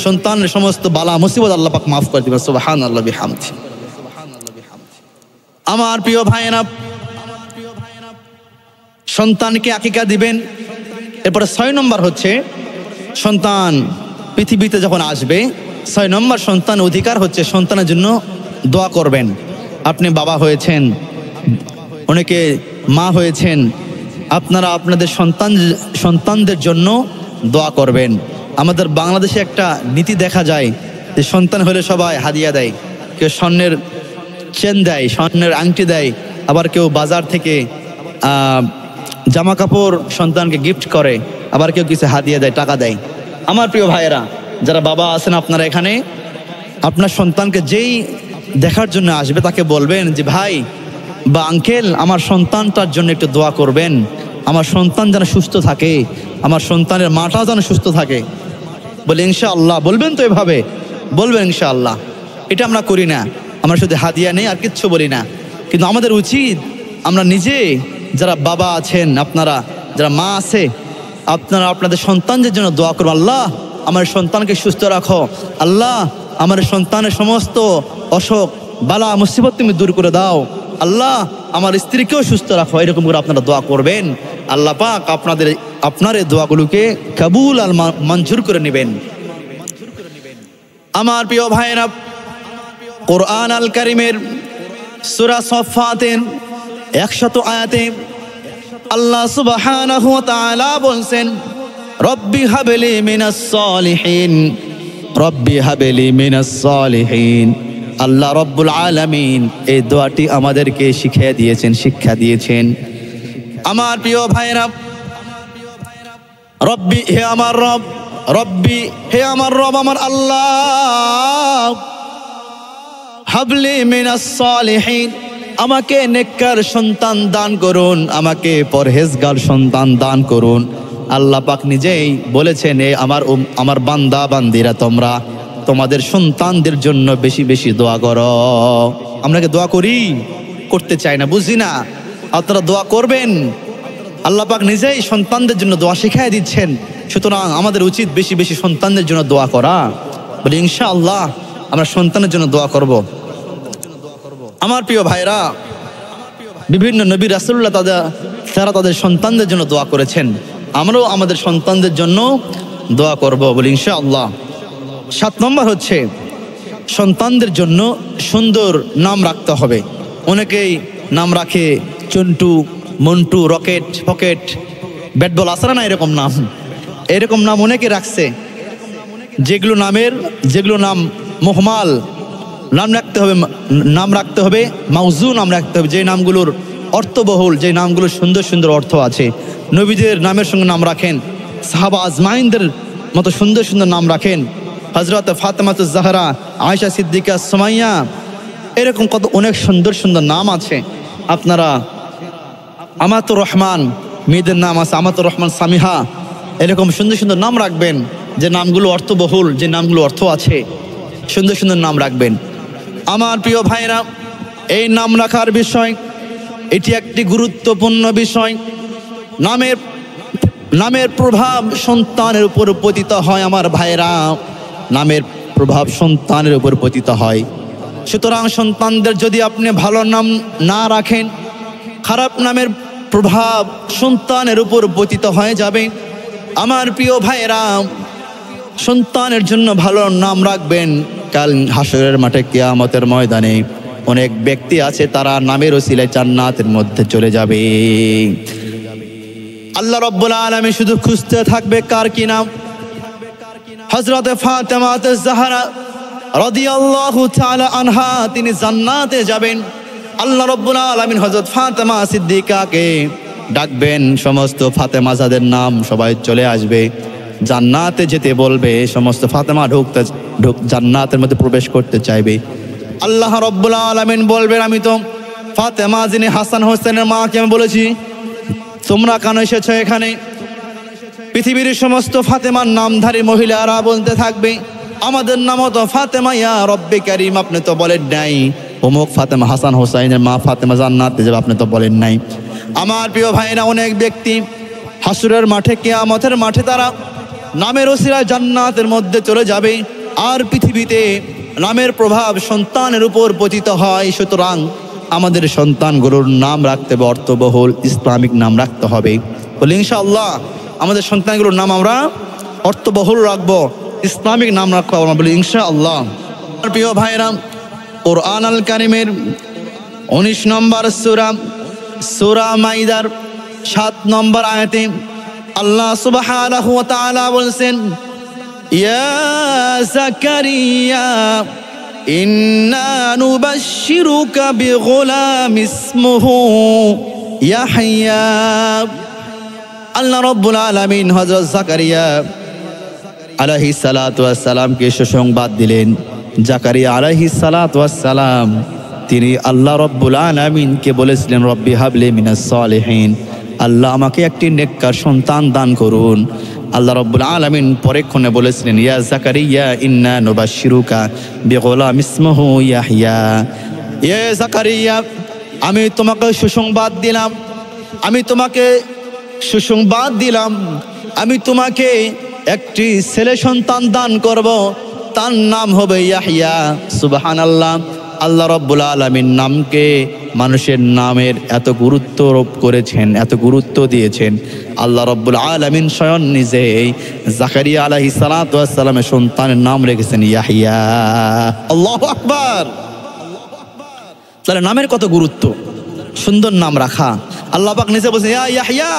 সন্তানের সমস্ত বালা মুসিবত আল্লাহ পাক মাফ করে দিবেন। সুবহানাল্লাহ বিহামদি। আমার প্রিয় ভাইয়েরা, সন্তানকে আকিকা দিবেন। এরপরে 6 নম্বর হচ্ছে সন্তান পৃথিবীতে যখন আসবে, 6 নম্বর সন্তান অধিকার হচ্ছে সন্তানের জন্য দোয়া করবেন। আপনি বাবা হয়েছেন, অনেকে মা হয়েছেন, আপনারা আপনাদের সন্তানদের জন্য দোয়া করবেন। আমাদের বাংলাদেশে একটা নীতি দেখা যায় যে সন্তান হলে সবাই হাদিয়া দেয়, কেউ স্বর্ণের চেন দেয়, স্বর্ণের আংটি দেয়, আবার কেউ বাজার থেকে জামা কাপড় সন্তানকে গিফট করে, আবার কেউ কিছু হাদিয়া দেয়, টাকা দেয়। আমার প্রিয় ভাইয়েরা, যারা বাবা আছেন আপনারা এখানে, আপনার সন্তানকে যেই দেখার জন্য আসবে তাকে বলবেন যে ভাই বা আঙ্কেল, আমার সন্তানটার জন্য একটু দোয়া করবেন, আমার সন্তান যেন সুস্থ থাকে, আমার সন্তানের মাটা যেন সুস্থ থাকে। বলে ইনশাআল্লাহ। বলবেন তো এভাবে? বলবেন ইনশাআল্লাহ। এটা আমরা করি না, আমরা শুধু হাদিয়া নেই আর কিচ্ছু বলি না। কিন্তু আমাদের উচিত আমরা নিজে, যারা বাবা আছেন, আপনারা যারা মা আছে, আপনারা আপনাদের সন্তানদের জন্য দোয়া করুন, আল্লাহ আমার সন্তানকে সুস্থ রাখো, আল্লাহ আমার সন্তানের সমস্ত অসুখ বালা মুসিবত তুমি দূর করে দাও, আল্লাহ আমার স্ত্রীকেও সুস্থ রাখো। এরকম করে আপনারা দোয়া করবেন, আল্লাহ পাক আপনার এই দোয়াগুলোকে কবুল আর মঞ্জুর করে নেবেন। আমার প্রিয় ভাইয়েরা, কোরআন আল কারিমের সূরা সফফাতের 100 আয়াতে আল্লাহ সুবহানাহু ওয়া তাআলা বলছেন, রব্বি হাবলি মিনাস সালিহিন, রব্বি হাবলি মিনাস সালিহিন। আল্লাহ রব্বুল আলামিন এই দোয়াটি আমাদেরকে শিক্ষা দিয়েছেন। আমার প্রিয় ভাইরা, রব্বি, হে আমার রব, রব্বি, হে আমার রব, আমার আল্লাহ, হাবলি মিনাস সালিহিন, আমাকে নেককার সন্তান দান করুন, আমাকে পরহেজগার সন্তান দান করুন। আল্লাহ পাক নিজেই বলেছেন, এ আমার বান্দা বান্দিরা, তোমরা তোমাদের সন্তানদের জন্য বেশি বেশি দোয়া করো। আমরা কি দোয়া করি? করতে চাই না, বুঝি না। আপনারা দোয়া করবেন। আল্লাহ পাক নিজেই সন্তানদের জন্য দোয়া শিখাই দিচ্ছেন। সুতরাং আমাদের উচিত বেশি বেশি সন্তানদের জন্য দোয়া করা। বলি ইনশাআল্লাহ আমরা সন্তানের জন্য দোয়া করব। আমার প্রিয় ভাইরা, বিভিন্ন নবী রাসূলুল্লাহ তারা তাদের সন্তানদের জন্য দোয়া করেছেন। আমরাও আমাদের সন্তানদের জন্য দোয়া করব, বলি ইনশাআল্লাহ। 7 নম্বর হচ্ছে সন্তানদের জন্য সুন্দর নাম রাখতে হবে। অনেকেই নাম রাখে চন্টু, মন্টু, রকেট, পকেট, ব্যাটবল, আসরা না এরকম নাম অনেকে রাখছে। যেগুলো নাম মুহমাল, নাম রাখতে হবে মাউজু, নাম রাখতে হবে যে নামগুলোর অর্থবহুল, যে নামগুলোর সুন্দর সুন্দর অর্থ আছে। নবীদের নামের সঙ্গে নাম রাখেন, সাহাবা আজমাইনদের মতো সুন্দর সুন্দর নাম রাখেন। হযরত ফাতেমাতুজ জাহরা, আয়েশা সিদ্দিকা, সুমাইয়া, এরকম কত অনেক সুন্দর সুন্দর নাম আছে। আপনারা আমাতুর রহমান, মেয়েদের নাম আছে আমাতুর রহমান, সামিহা, এরকম সুন্দর সুন্দর নাম রাখবেন, যে নামগুলো অর্থবহুল, যে নামগুলো অর্থ আছে, সুন্দর সুন্দর নাম রাখবেন। আমার প্রিয় ভাইরা, এই নাম রাখার বিষয় এটি একটি গুরুত্বপূর্ণ বিষয়। নামের প্রভাব সন্তানের উপর পতিত হয়। আমার ভাইরা, নামের প্রভাব সন্তানের উপর পতিত হয়। সুতরাং সন্তানদের যদি আপনি ভালো নাম না রাখেন, খারাপ নামের প্রভাব সন্তানের উপর পতিত হয়ে যাবে। আমার প্রিয় ভাইরা, সন্তানের জন্য ভালো নাম রাখবেন। কাল হাসরের মাঠে, কিয়ামতের ময়দানে অনেক ব্যক্তি আছে, তারা নামের ওসিলায় জান্নাতের মধ্যে চলে যাবে। আল্লাহ রাব্বুল আলামিন শুধু খুঁজতে থাকবে কার কি নাম। হযরত ফাতেমাতুজ জাহরা রাদিয়াল্লাহু তাআলা আনহা, তিনি জান্নাতে যাবেন। আল্লাহ রাব্বুল আলামিন হযরত ফাতেমা সিদ্দিকাকে ডাকবেন, সমস্ত ফাতেমা যাদের নাম সবাই চলে আসবে, জান্নাতে যেতে বলবে। সমস্ত ফাতেমা জান্নাতের মধ্যে প্রবেশ করতে চাইবে। আল্লাহ রাব্বুল আলামিন বলবেন, আমি তো ফাতেমা যিনি হাসান হোসেনের মাকে আমি বলেছি তোমরা কেন এসেছো এখানে? পৃথিবীর সমস্ত ফাতেমার নামধারী মহিলারা বলতে থাকবে, আমাদের নামও তো ফাতেমা, ইয়া রব্বে কারীম, আপনি তো বলেন নাই অমুক ফাতেমা, হাসান হোসাইনের মা ফাতেমা জান্নাতে যাবে, আপনি তো বলেন নাই। আমার প্রিয় ভাইরা, অনেক ব্যক্তি হাসরের মাঠে, কিয়ামতের মাঠে তারা নামের ওসিলায় জান্নাতের মধ্যে চলে যাবে। আর পৃথিবীতে নামের প্রভাব সন্তানের উপর পতিত হয়। সুতরাং আমাদের সন্তানগুলোর নাম রাখতে হবে অর্থবহুল, ইসলামিক নাম রাখতে হবে। বলে ইনশাআল্লাহ আমাদের সন্তানগুলোর নাম আমরা অর্থবহুল রাখবো, ইসলামিক নাম রাখবো আমরা, বলি ইনশাআল্লাহ। প্রিয় ভাইরা, কুরআন আল কারীমের 19 নম্বর সূরা মাইদার 7 নম্বর আয়াতে আল্লাহ সুবহানাহু ওয়া তাআলা বলেন, ইয়া যাকারিয়া ইন্না নুবাশশিরুকা বিগুলাম ইসমুহু ইয়াহইয়া। আল্লাহ রাব্বুল আলামিন হযরত যাকারিয়া আলাইহিস সালাতু ওয়াস সালামকে সুসংবাদ দিলেন। যাকারিয়া আলাইহিস সালাতু ওয়াস সালাম তিনি আল্লাহ রাব্বুল আলামিনকে বলেছিলেন, রব্বি হাবলি মিনাস সালিহিন, আল্লাহ আমাকে একটি নেককার সন্তান দান করুন। আল্লাহ রাব্বুল আলামিন পরেক্ষণে বলেছিলেন, ইয়া যাকারিয়া ইন্না নুবাশশিরুকা বিগুলাম ইসমুহু ইয়াহইয়া। ইয়া যাকারিয়া, আমি তোমাকে সুসংবাদ দিলাম, আমি তোমাকে একটি ছেলে সন্তান দান করব, তার নাম হবে ইয়াহইয়া। সুবহানাল্লাহ। আল্লাহ রাব্বুল আলামিন নামকে, মানুষের নামের এত গুরুত্ব আরোপ করেছেন, এত গুরুত্ব দিয়েছেন। আল্লাহ রাব্বুল আলামিন স্বয়ং নিজেই যাকারিয়া আলাইহিস সালাতু ওয়াস সালামের সন্তানের নাম রেখেছেন ইয়াহইয়া। আল্লাহু আকবার। তাহলে নামের কত গুরুত্ব, সুন্দর নাম রাখা। আল্লাহ পাক নিজে বলেছেন, ইয়া ইয়াহইয়া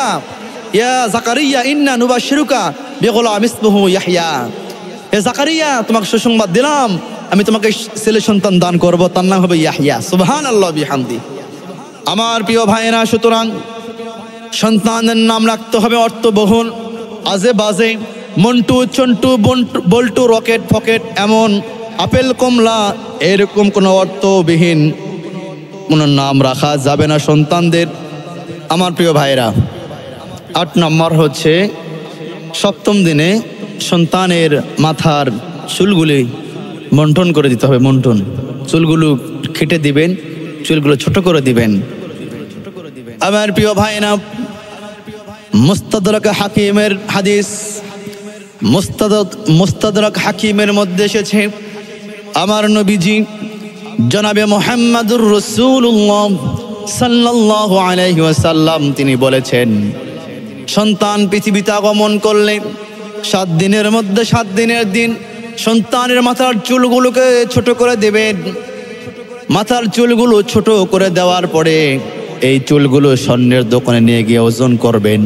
ইয়া যাকারিয়া ইন্না নুবাশশিরুকা বিগুলাম ইসমুহু ইয়াহইয়া। হে যাকারিয়া, তোমাকে সুসংবাদ দিলাম, আমি তোমাকে ছেলে সন্তান দান করব, তার নাম হবে ইয়াহইয়া। সুবহানাল্লাহ বিহামদি। আমার প্রিয় ভাইয়েরা, সুতরাং সন্তানের নাম রাখতে হবে অর্থবহুল, আজে বাজে মন্টু চন্টু বল্টু রকেট ফকেট এমন আপেল কমলা এরকম কোনো অর্থবিহীন কোনো নাম রাখা যাবে না সন্তানদের। আমার প্রিয় ভাইরা, 8 নম্বর হচ্ছে সপ্তম দিনে সন্তানের মাথার চুলগুলি মন্টন করে দিতে হবে। মন্টন, চুলগুলো কেটে দিবেন, চুলগুলো ছোট করে দিবেন। আমার প্রিয় ভাইরা, মুস্তাদরাক হাকিমের হাদিস, মুস্তাদরাক হাকিমের মধ্যে এসেছে আমার নবীজি জনাবে মুহাম্মদুর রাসূলুল্লাহ সাল্লাল্লাহু আলাইহি ওয়াসাল্লাম তিনি বলেছেন, সন্তান পৃথিবীতে আগমন করলে 7 দিনের মধ্যে 7 দিনের দিন সন্তানের মাথার চুলগুলোকে ছোট করে দেবেন। মাথার চুলগুলো ছোট করে দেওয়ার পরে এই চুলগুলো স্বর্ণের দোকানে নিয়ে গিয়ে ওজন করবেন।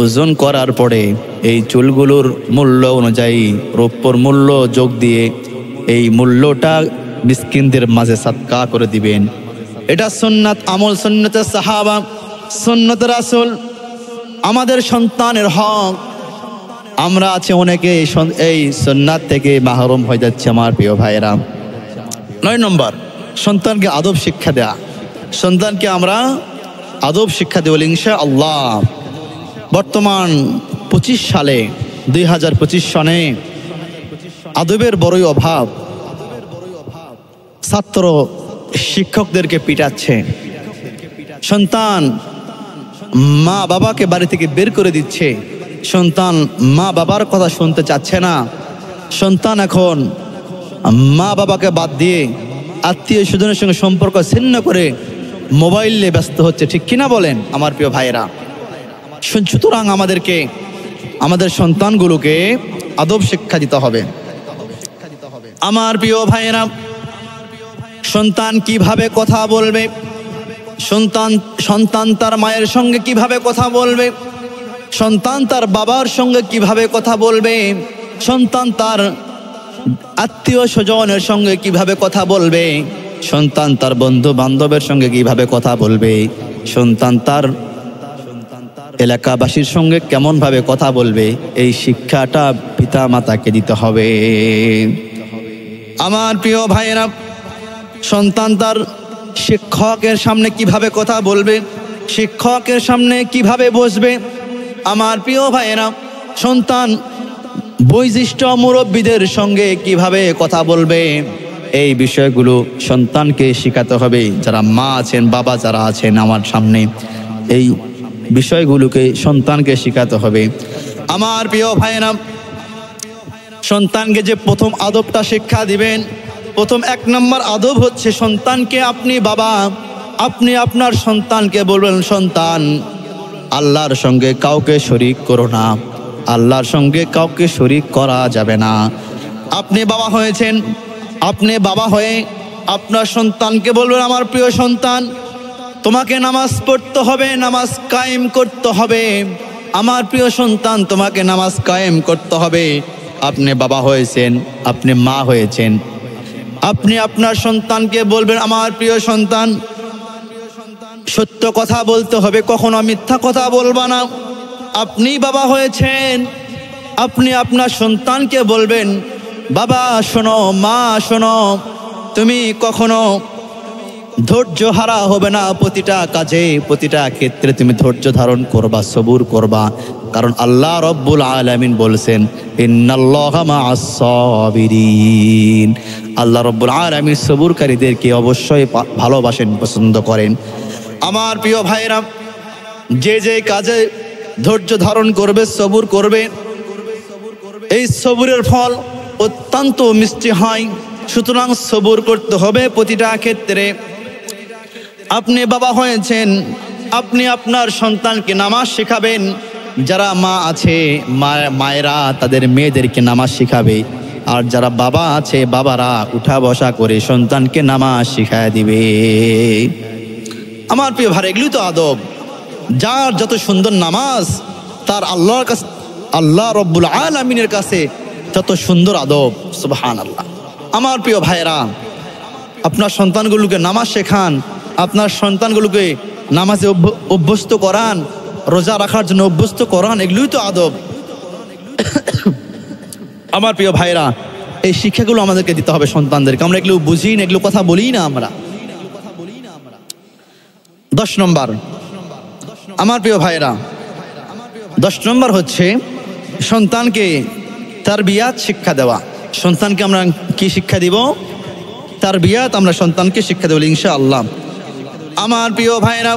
ওজন করার পরে এই চুলগুলোর মূল্য অনুযায়ী রৌপ্যর মূল্য যোগ দিয়ে এই মূল্যটা মিসকিনদের মাঝে সাদকা করে দিবেন। এটা সুন্নাত আমল, সুন্নতে সাহাবা, সুন্নতে রাসূল, আমাদের সন্তানের হক। আমরা আছে অনেকে এই সুন্নাত থেকে মাহরুম হয়ে যাচ্ছে। আমার প্রিয় ভাইয়েরা, 9 নম্বর সন্তানকে আদব শিক্ষা দেয়া। সন্তানকে আমরা আদব শিক্ষা দেব ইনশাআল্লাহ। বর্তমান 25 সালে 2025 সনে আদবের বড়ই অভাব। ছাত্র শিক্ষকদেরকে পিটাচ্ছে, সন্তান মা বাবাকে বাড়ি থেকে বের করে দিচ্ছে, সন্তান মা বাবার কথা শুনতে চাচ্ছে না। সন্তান এখন মা বাবাকে বাদ দিয়ে আত্মীয় স্বজনের সঙ্গে সম্পর্ক ছিন্ন করে মোবাইলে ব্যস্ত হচ্ছে। ঠিক কিনা বলেন আমার প্রিয় ভাইয়েরা? সুতরাং আমাদেরকে আমাদের সন্তানগুলোকে আদব শিক্ষা দিতে হবে। আমার প্রিয় ভাইয়েরা, সন্তান কিভাবে কথা বলবে, সন্তান তার মায়ের সঙ্গে কিভাবে কথা বলবে, সন্তান তার বাবার সঙ্গে কিভাবে কথা বলবে, সন্তান তার আত্মীয় স্বজনের সঙ্গে কিভাবে কথা বলবে, সন্তান তার বন্ধু বান্ধবের সঙ্গে কিভাবে কথা বলবে, সন্তান তার এলাকাবাসীর সঙ্গে কেমন ভাবে কথা বলবে, এই শিক্ষাটা পিতা মাতাকে দিতে হবে। আমার প্রিয় ভাইয়েরা, সন্তান তার শিক্ষকের সামনে কিভাবে কথা বলবে, শিক্ষকের সামনে কিভাবে বসবে। আমার প্রিয় ভাইয়েরা, সন্তান বয়োজ্যেষ্ঠ মুরব্বীদের সঙ্গে কিভাবে কথা বলবে, এই বিষয়গুলো সন্তানকে শেখাতে হবে। যারা মা আছেন, বাবা যারা আছেন আমার সামনে, এই বিষয়গুলোকে সন্তানকে শেখাতে হবে। আমার প্রিয় ভাইয়েরা, সন্তানকে যে প্রথম আদবটা শিক্ষা দিবেন, প্রথম 1 নম্বর আদব হচ্ছে সন্তানকে আপনি বাবা, আপনি আপনার সন্তানকে বলবেন, সন্তান আল্লাহর সঙ্গে কাউকে শরীক করো না, আল্লাহর সঙ্গে কাউকে শরীক করা যাবে না। আপনি বাবা হয়েছেন, আপনি বাবা হয়ে আপনার সন্তানকে বলবেন, আমার প্রিয় সন্তান তোমাকে নামাজ পড়তে হবে, নামাজ কায়েম করতে হবে। আমার প্রিয় সন্তান তোমাকে নামাজ কায়েম করতে হবে। আপনি বাবা হয়েছেন, আপনি মা হয়েছেন, আপনি আপনার সন্তানকে বলবেন, আমার প্রিয় সন্তান সত্য কথা বলতে হবে, কখনো মিথ্যা কথা বলবা না। আপনি বাবা হয়েছেন, আপনি আপনার সন্তানকে বলবেন, বাবা শোনো, মা শোনো, তুমি কখনো ধৈর্য হারা হবে না। প্রতিটা কাজে, প্রতিটা ক্ষেত্রে তুমি ধৈর্য ধারণ করবা, সবুর করবা। কারণ আল্লাহ রব্বুল আলামিন বলছেন, ইন্নাল্লাহা মা'আস সাবিরিন। আল্লাহ রব্বুল আলামিন সবুরকারীদেরকে অবশ্যই ভালোবাসেন, পছন্দ করেন। আমার প্রিয় ভাইরা, যে যে কাজে ধৈর্য ধারণ করবে, সবুর করবে, এই সবুরের ফল অত্যন্ত মিষ্টি হয়। সুতরাং সবুর করতে হবে প্রতিটা ক্ষেত্রে। আপনি বাবা হয়েছেন, আপনি আপনার সন্তানকে নামাজ শেখাবেন। যারা মা আছে, মায়েরা তাদের মেয়েদেরকে নামাজ শেখাবে। আর যারা বাবা আছে, বাবারা উঠা বসা করে সন্তানকে নামাজ শিখায় দিবে। আমার প্রিয় ভাই, এগুলি তো আদব। যার যত সুন্দর নামাজ, তার আল্লাহর কাছে, আল্লাহ রব্বুল আলামিনের কাছে তত সুন্দর আদব। সুবহানাল্লাহ। আমার প্রিয় ভাইরা, আপনার সন্তানগুলোকে নামাজ শেখান, আপনার সন্তানগুলোকে নামাজে অভ্যস্ত করান, রোজা রাখার জন্য অভ্যস্ত করান, এগুলোই তো আদব। আমার প্রিয় ভাইরা, এই শিক্ষাগুলো আমাদেরকে দিতে হবে সন্তানদেরকে। আমরা এগুলো বুঝি না, এগুলো কথা বলি না আমরা। 10 নম্বর, আমার প্রিয় ভাইরা, 10 নম্বর হচ্ছে সন্তানকে তারবিয়াত শিক্ষা দেওয়া। সন্তানকে আমরা কি শিক্ষা দিব? তারবিয়াত আমরা সন্তানকে শিক্ষা দেব ইনশাআল্লাহ। আমার প্রিয় ভাইরা,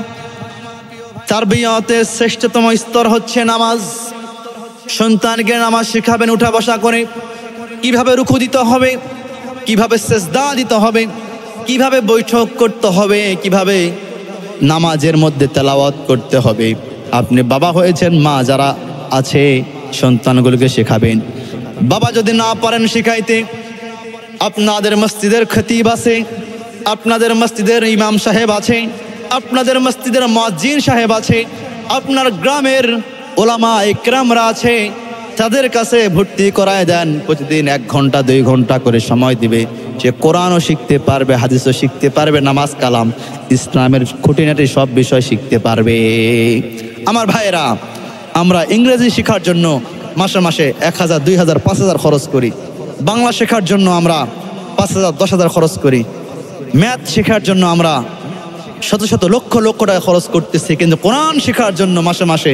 তারবিয়াতের শ্রেষ্ঠতম স্তর হচ্ছে নামাজ। সন্তানকে নামাজ শেখাবেন উঠা বসা করে, কিভাবে রুকু দিতে হবে, কিভাবে সেজদা দিতে হবে, কিভাবে বৈঠক করতে হবে, কিভাবে নামাজের মধ্যে তেলাওয়াত করতে হবে। আপনি বাবা হয়েছেন, মা যারা আছে সন্তানগুলোকে শেখাবেন। বাবা যদি না পারেন শিখাইতে, আপনাদের মসজিদের খতিব আছে, আপনাদের মসজিদের ইমাম সাহেব আছে, আপনাদের মসজিদের মুয়াজ্জিন সাহেব আছে, আপনার গ্রামের ওলামা ইকরামরা আছে, তাদের কাছে ভর্তি করায় দেন। প্রতিদিন 1 ঘন্টা 2 ঘন্টা করে সময় দিবে। সে কোরআনও শিখতে পারবে, হাদিসও শিখতে পারবে, নামাজ কালাম ইসলামের খুঁটিনাটি সব বিষয় শিখতে পারবে। আমার ভাইয়েরা, আমরা ইংরেজি শেখার জন্য মাসে মাসে 1000, 2000, 5000 খরচ করি। বাংলা শেখার জন্য আমরা 5000, 10,000 খরচ করি। ম্যাথ শেখার জন্য আমরা শত শত লক্ষ লক্ষ টাকা খরচ করতেছি। কিন্তু কোরআন শেখার জন্য মাসে মাসে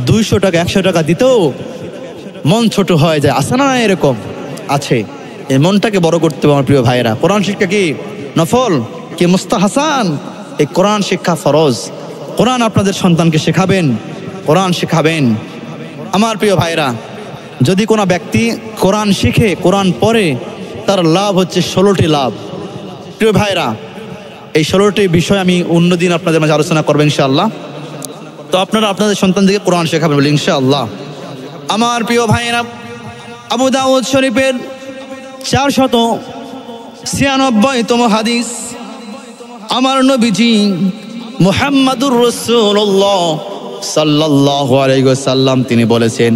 200 টাকা 100 টাকা দিতেও মন ছোট হয়ে যায়। আছে না এরকম? আছে। এই মনটাকে বড় করতে হবে আমার প্রিয় ভাইয়েরা। কোরআন শিক্ষা কি নফল কি মুস্তাহাসান? এই কোরআন শিক্ষা ফরজ। কোরআন আপনাদের সন্তানকে শেখাবেন, কোরআন শেখাবেন। আমার প্রিয় ভাইয়েরা, যদি কোনো ব্যক্তি কোরআন শিখে, কোরআন পড়ে, তার লাভ হচ্ছে 16টি লাভ। প্রিয় ভাইয়েরা, এই 16টি বিষয় আমি অন্যদিন আপনাদের মাঝে আলোচনা করবো ইনশাআল্লাহ। তো আপনারা আপনাদের সন্তানদেরকে কোরআন শেখাবেন বলে ইনশাআল্লাহ। আমার প্রিয় ভাইয়েরা, আবু দাউদ শরীফের 496তম হাদিস, আমার নবীজি মুহাম্মাদুর রাসূলুল্লাহ সাল্লাল্লাহু আলাইহি ওয়াসাল্লাম তিনি বলেছেন,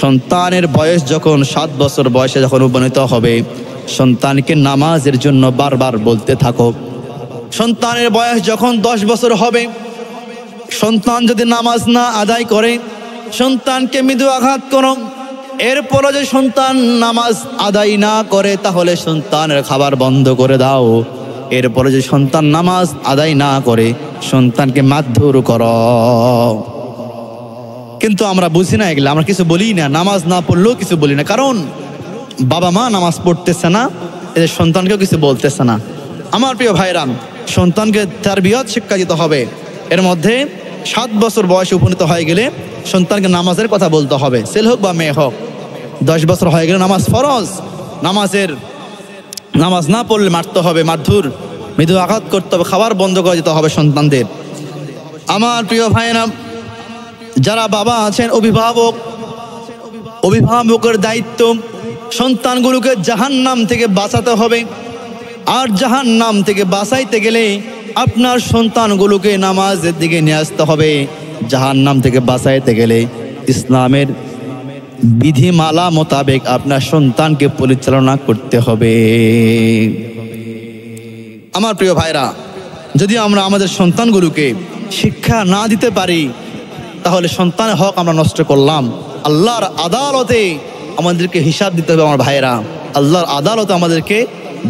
সন্তানের বয়স যখন 7 বছর বয়সে যখন উপনীত হবে, সন্তানকে নামাজের জন্য বারবার বলতে থাকো। সন্তানের বয়স যখন 10 বছর হবে, সন্তান যদি নামাজ না আদায় করে, সন্তানকে মৃদু আঘাত করো। এরপরও যে সন্তান নামাজ আদায় না করে, তাহলে সন্তানের খাবার বন্ধ করে দাও। এরপরে যে সন্তান নামাজ আদায় না করে, সন্তানকে মারধর করো। কিন্তু আমরা বুঝি না এগুলো, আমরা কিছু বলি না। নামাজ না পড়লেও কিছু বলি না, কারণ বাবা মা নামাজ পড়তেছে না, এদের সন্তানকেও কিছু বলতেছে না। আমার প্রিয় ভাইরাম, সন্তানকে তারবিয়ত শিক্ষা দিতে হবে। এর মধ্যে 7 বছর বয়সে উপনীত হয়ে গেলে সন্তানকে নামাজের কথা বলতে হবে, ছেলে হোক বা মেয়ে হোক। 10 বছর হয়ে গেলে নামাজ ফরজ। নামাজ না পড়লে মারতে হবে, মারধর, মৃদু আঘাত করতে হবে, খাবার বন্ধ করে দিতে হবে সন্তানদের। আমার প্রিয় ভাইরা, যারা বাবা আছেন, অভিভাবকের দায়িত্ব সন্তানগুলোকে জাহান্নাম থেকে বাঁচাতে হবে। আর জাহান্নাম থেকে বাঁচাইতে গেলে আপনার সন্তানগুলোকে নামাজের দিকে নিয়ে আসতে হবে। জাহান্নাম থেকে বাঁচাইতে গেলে ইসলামের বিধিমালা মোতাবেক আপনার সন্তানকে পরিচালনা করতে হবে। আমার প্রিয় ভাইরা, যদি আমরা আমাদের সন্তানগুলোকে শিক্ষা না দিতে পারি, তাহলে সন্তানের হক আমরা নষ্ট করলাম। আল্লাহর আদালতে আমাদেরকে হিসাব দিতে হবে আমার ভাইরা। আল্লাহর আদালতে আমাদেরকে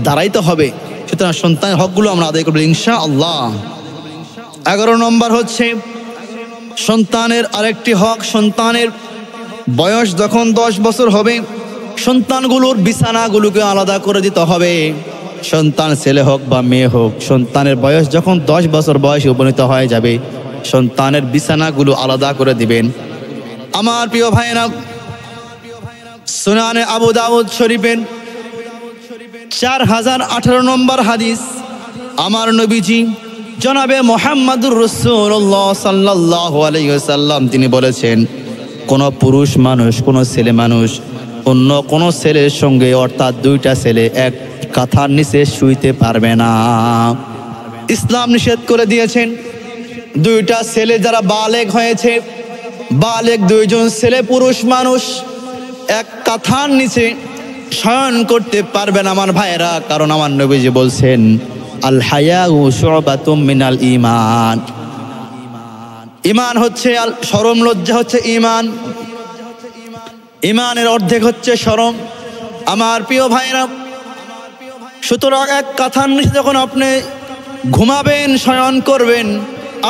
দাঁড়াইতে হবে। সুতরাং সন্তানের হকগুলো আমরা আদায় করবো ইনশাআল্লাহ। 11 নম্বর হচ্ছে সন্তানের আরেকটি হক, সন্তানের বয়স যখন 10 বছর হবে, সন্তানগুলোর বিছানাগুলোকে আলাদা করে দিতে হবে। সন্তান ছেলে হোক বা মেয়ে হোক, সন্তানের বয়স যখন 10 বছর বয়সে উপনীত হয়ে যাবে, সন্তানের বিছানাগুলো আলাদা করে দিবেন। আমার প্রিয় ভাইরা, সুনানে আবু দাউদ শরীফের 4018 নম্বর হাদিস, আমার নবীজি জনাবে মুহাম্মাদুর রাসূলুল্লাহ সাল্লাল্লাহু আলাইহি ওয়াসাল্লাম তিনি বলেছেন, কোন পুরুষ মানুষ, কোন ছেলে মানুষ অন্য কোন ছেলের সঙ্গে, অর্থাৎ 2টা ছেলে এক কাঁথার নিচে শুইতে পারবে না। ইসলাম নিষেধ করে দিয়েছেন। 2টা ছেলে যারা বালেগ হয়েছে, বালেগ 2 জন ছেলে পুরুষ মানুষ এক কাঁথার নিচে শয়ন করতে পারবে না আমার ভাইয়েরা। কারণ আমার নবীজি বলছেন, আল হায়াউ শুবাতুম মিনাল ঈমান। ঈমান হচ্ছে শরম, লজ্জা হচ্ছে ঈমান। ঈমানের অর্ধেক হচ্ছে শরম, আমার প্রিয় ভাইরা, সুতরাং এক কাঁথার নিচে যখন আপনি ঘুমাবেন, শয়ন করবেন,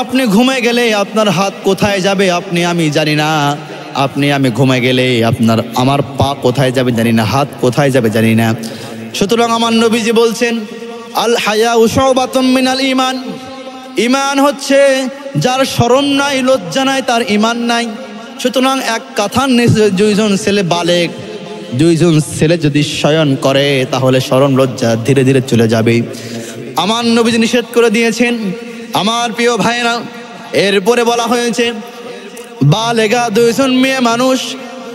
আপনি ঘুমে গেলে আপনার হাত কোথায় যাবে আমি জানি না। আমি ঘুমে গেলে আমার পা কোথায় যাবে জানি না, হাত কোথায় যাবে জানি না। সুতরাং আমার নবীজি বলছেন, আল হায়াউ শুবাতুম মিনাল ঈমান। ঈমান হচ্ছে যার শরম নাই, লজ্জা নাই, তার ঈমান নাই। সুতরাং এক কাঁথার নিচে দুইজন ছেলে বালেগ, দুইজন ছেলে যদি শয়ন করে তাহলে শরম লজ্জা ধীরে ধীরে চলে যাবে। আমার নবীজি নিষেধ করে দিয়েছেন। আমার প্রিয় ভাইরা, এরপরে বলা হয়েছে বালেগা দুইজন মেয়ে মানুষ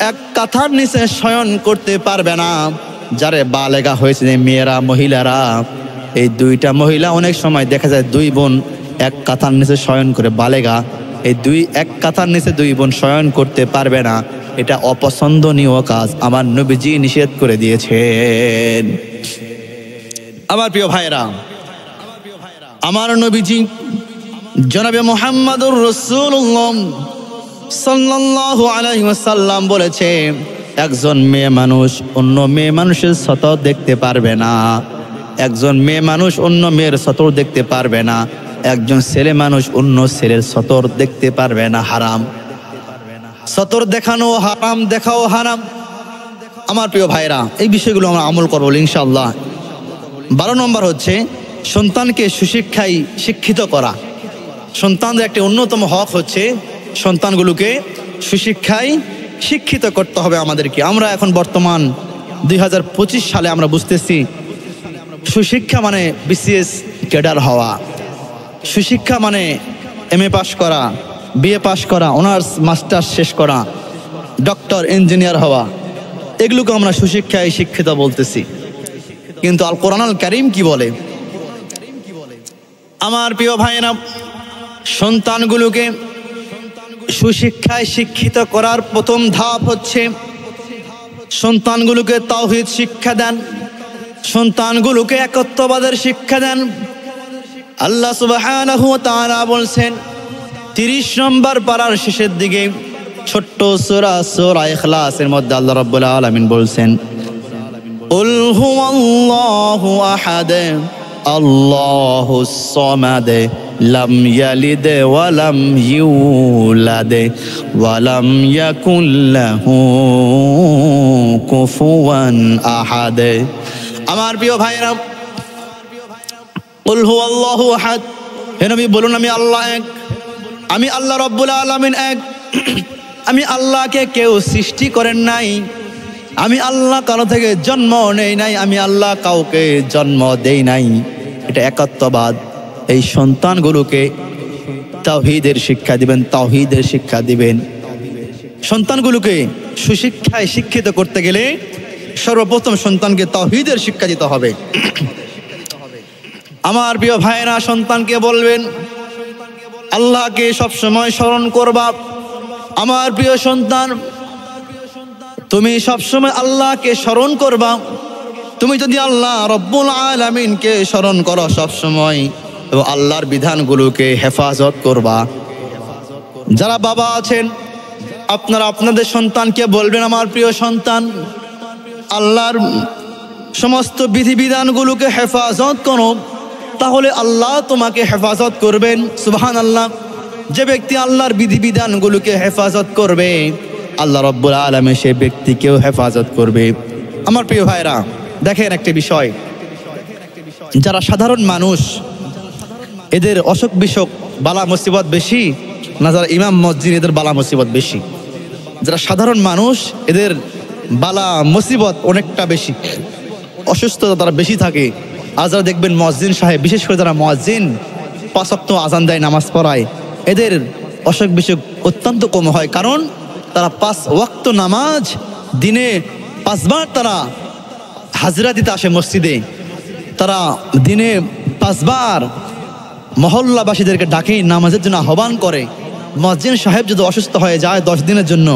এক কাঁথার নিচে শয়ন করতে পারবে না। যারে বালেগা হয়েছে, মেয়েরা, মহিলারা, এই দুইটা মহিলা অনেক সময় দেখা যায় দুই বোন এক কাঁথার নিচে শয়ন করে বালেগা, এই এক কাঁথার নিচে দুই বোন শয়ন করতে পারবে না। এটা অপছন্দনীয় কাজ, আমার নবীজি নিষেধ করে দিয়েছেন। আমার প্রিয় ভাইরা, আমার নবীজি জনাবে মুহাম্মদুর রাসূলুল্লাহ সাল্লাল্লাহু আলাইহি ওয়াসাল্লাম বলেছে, একজন মেয়ে মানুষ অন্য মেয়ে মানুষের সতর দেখতে পারবে না। একজন মেয়ে মানুষ অন্য মেয়ের সতর দেখতে পারবে না। একজন ছেলে মানুষ অন্য ছেলের সতর দেখতে পারবে না। হারাম। সতর দেখানো হারাম, দেখাও হারাম। আমার প্রিয় ভাইরা, এই বিষয়গুলো আমরা আমল করবো ইনশাআল্লাহ। 12 নম্বর হচ্ছে সন্তানকে সুশিক্ষায় শিক্ষিত করা। সন্তানদের একটি অন্যতম হক হচ্ছে সন্তানগুলোকে সুশিক্ষায় শিক্ষিত করতে হবে আমাদেরকে। আমরা এখন বর্তমান 2025 সালে আমরা বুঝতেছি সুশিক্ষা মানে বিসিএস ক্যাডার হওয়া, সুশিক্ষা মানে MA পাশ করা, BA পাশ করা, অনার্স মাস্টার্স শেষ করা, ডক্টর, ইঞ্জিনিয়ার হওয়া, এগুলোকে আমরা সুশিক্ষায় শিক্ষিত বলতেছি। কিন্তু আল কোরআন আল কারীম কি বলে? আমার প্রিয় ভাইরা, সন্তানগুলোকে সুশিক্ষায় শিক্ষিত করার প্রথম ধাপ হচ্ছে সন্তানগুলোকে তাওহীদ শিক্ষা দেন, সন্তানগুলোকে একত্ববাদের শিক্ষা দেন। আল্লাহ সুবহানাহু ওয়া তাআলা বলছেন 30 নম্বর পারার শেষের দিকে ছোট্ট সূরা ইখলাসের মধ্যে আল্লাহ রাব্বুল আলামিন বলছেন, কুল হুয়াল্লাহু আহাদ আল্লাহুস সামাদ লাম ইয়ালিদ ওয়া লাম ইউলাদ ওয়া লাম ইয়াকুল লাহু কুফুয়ান আহাদ। আমার প্রিয় ভাইরা, কুল হুয়াল্লাহু আহাদ, হে নবী বলুন আমি আল্লাহ এক, আমি আল্লাহ রাব্বুল আলামিন এক। আমি আল্লাহকে কেউ সৃষ্টি করেন নাই, আমি আল্লাহ কারো থেকে জন্ম নেই নাই, আমি আল্লাহ কাউকে জন্ম দেই নাই। এটা একত্ববাদ। এই সন্তানগুলোকে তাওহীদের শিক্ষা দিবেন, তাওহীদের শিক্ষা দিবেন। সন্তানগুলোকে সুশিক্ষায় শিক্ষিত করতে গেলে সর্বপ্রথম সন্তানকে তাওহীদের শিক্ষা দিতে হবে। আমার প্রিয় ভাইরা, সন্তানকে বলবেন আল্লাহকে সবসময় স্মরণ করবা। আমার প্রিয় সন্তান, তুমি সবসময় আল্লাহকে স্মরণ করবা। তুমি যদি আল্লাহ রব্বুল আলামিনকে স্মরণ করো সবসময় এবং আল্লাহর বিধানগুলোকে হেফাজত করবা। যারা বাবা আছেন আপনারা আপনাদের সন্তানকে বলবেন, আমার প্রিয় সন্তান, আল্লাহর সমস্ত বিধিবিধানগুলোকে হেফাজত করো, তাহলে আল্লাহ তোমাকে হেফাজত করবেন। সুবহানাল্লাহ। যে ব্যক্তি আল্লাহর বিধিবিধানগুলোকে হেফাজত করবে, আল্লাহ রব্বুল আলামিন সেই ব্যক্তিকেও হেফাজত করবে। আমার প্রিয় ভাইরা, দেখেন একটা বিষয়, যারা সাধারণ মানুষ এদের অসুখ বিসুখ বালা মুসিবত বেশি না যারা ইমাম মসজিদ এদের বালা মুসিবত বেশি? যারা সাধারণ মানুষ এদের বালা মুসিবত অনেকটা বেশি, অসুস্থতা তারা বেশি থাকে। আর যারা দেখবেন মুয়াজ্জিন সাহেব, বিশেষ করে যারা মুয়াজ্জিন 5 ওয়াক্ত আজান দেয়, নামাজ পড়ায়, এদের অসুখ বিসুখ অত্যন্ত কম হয়। কারণ তারা 5 ওয়াক্ত নামাজ দিনে 5 বার তারা হাজরা দিতে আসে মসজিদে। তারা দিনে 5 বার মহল্লাবাসীদেরকে ডাকে, নামাজের জন্য আহ্বান করে। মুয়াজ্জিন সাহেব যদি অসুস্থ হয়ে যায় 10 দিনের জন্য,